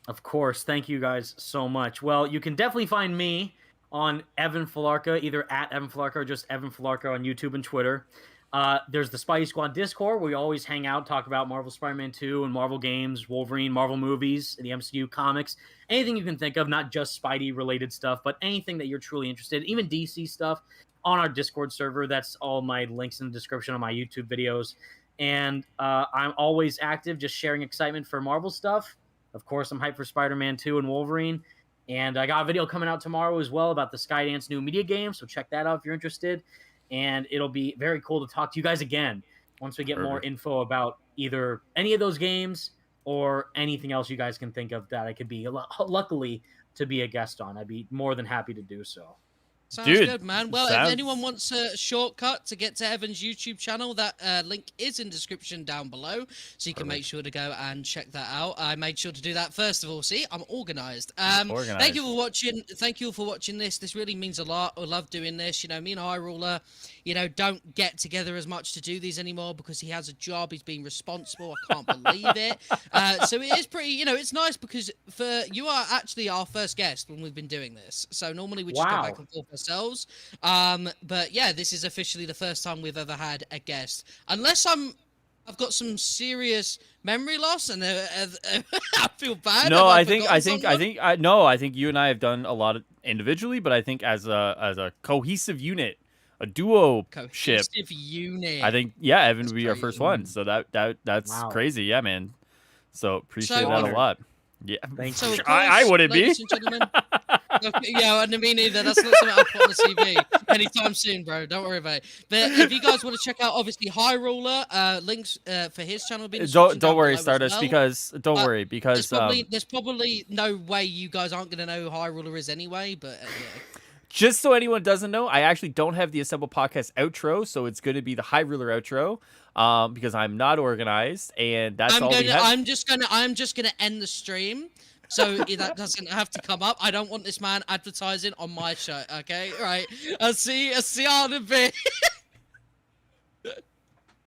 Of course. Thank you guys so much. Well, you can definitely find me on Evan Filarca, either at Evan Filarca or just Evan Filarca on YouTube and Twitter. There's the Spidey Squad Discord, where we always hang out, talk about Marvel Spider-Man 2 and Marvel games, Wolverine, Marvel movies, the MCU comics, anything you can think of, not just Spidey-related stuff, but anything that you're truly interested in, even DC stuff, on our Discord server. That's all my links in the description on my YouTube videos. And I'm always active, just sharing excitement for Marvel stuff. Of course, I'm hyped for Spider-Man 2 and Wolverine. And I got a video coming out tomorrow as well about the Skydance new media game, so check that out if you're interested. And it'll be very cool to talk to you guys again once we get more info about either any of those games or anything else you guys can think of that I could be, luckily, to be a guest on. I'd be more than happy to do so. Sounds Dude, good, man. Well, if anyone wants a shortcut to get to Evan's YouTube channel, that link is in description down below, so you can make sure to go and check that out. I made sure to do that first of all. See, I'm organized. Thank you for watching. Thank you for watching this. This really means a lot. I love doing this. Me and High Ruler, don't get together as much to do these anymore because he has a job. He's being responsible. I can't believe it. So it is pretty. It's nice because you are actually our first guest when we've been doing this. So normally we just go back and forth ourselves. But yeah, this is officially the first time we've ever had a guest. Unless I've got some serious memory loss and I feel bad. No, I think you and I have done a lot of individually, but I think as a cohesive unit, a duo ship. Cohesive unit. I think Evan would be our first one. So that's crazy, yeah, man. So appreciate that a lot. Yeah, thanks. So, I wouldn't be. Yeah, me neither. That's not something I'll put on the CV anytime soon, bro. Don't worry about it. But if you guys want to check out, obviously, High Ruler, links for his channel. Don't worry, Stardust, because there's probably no way you guys aren't going to know who High Ruler is anyway. But yeah. just so anyone doesn't know, I actually don't have the Assemble Podcast outro, so it's going to be the High Ruler outro, because I'm not organized, and that's all we have. I'm just gonna end the stream. So that doesn't have to come up. I don't want this man advertising on my show. Okay, right. I'll see you on a bit.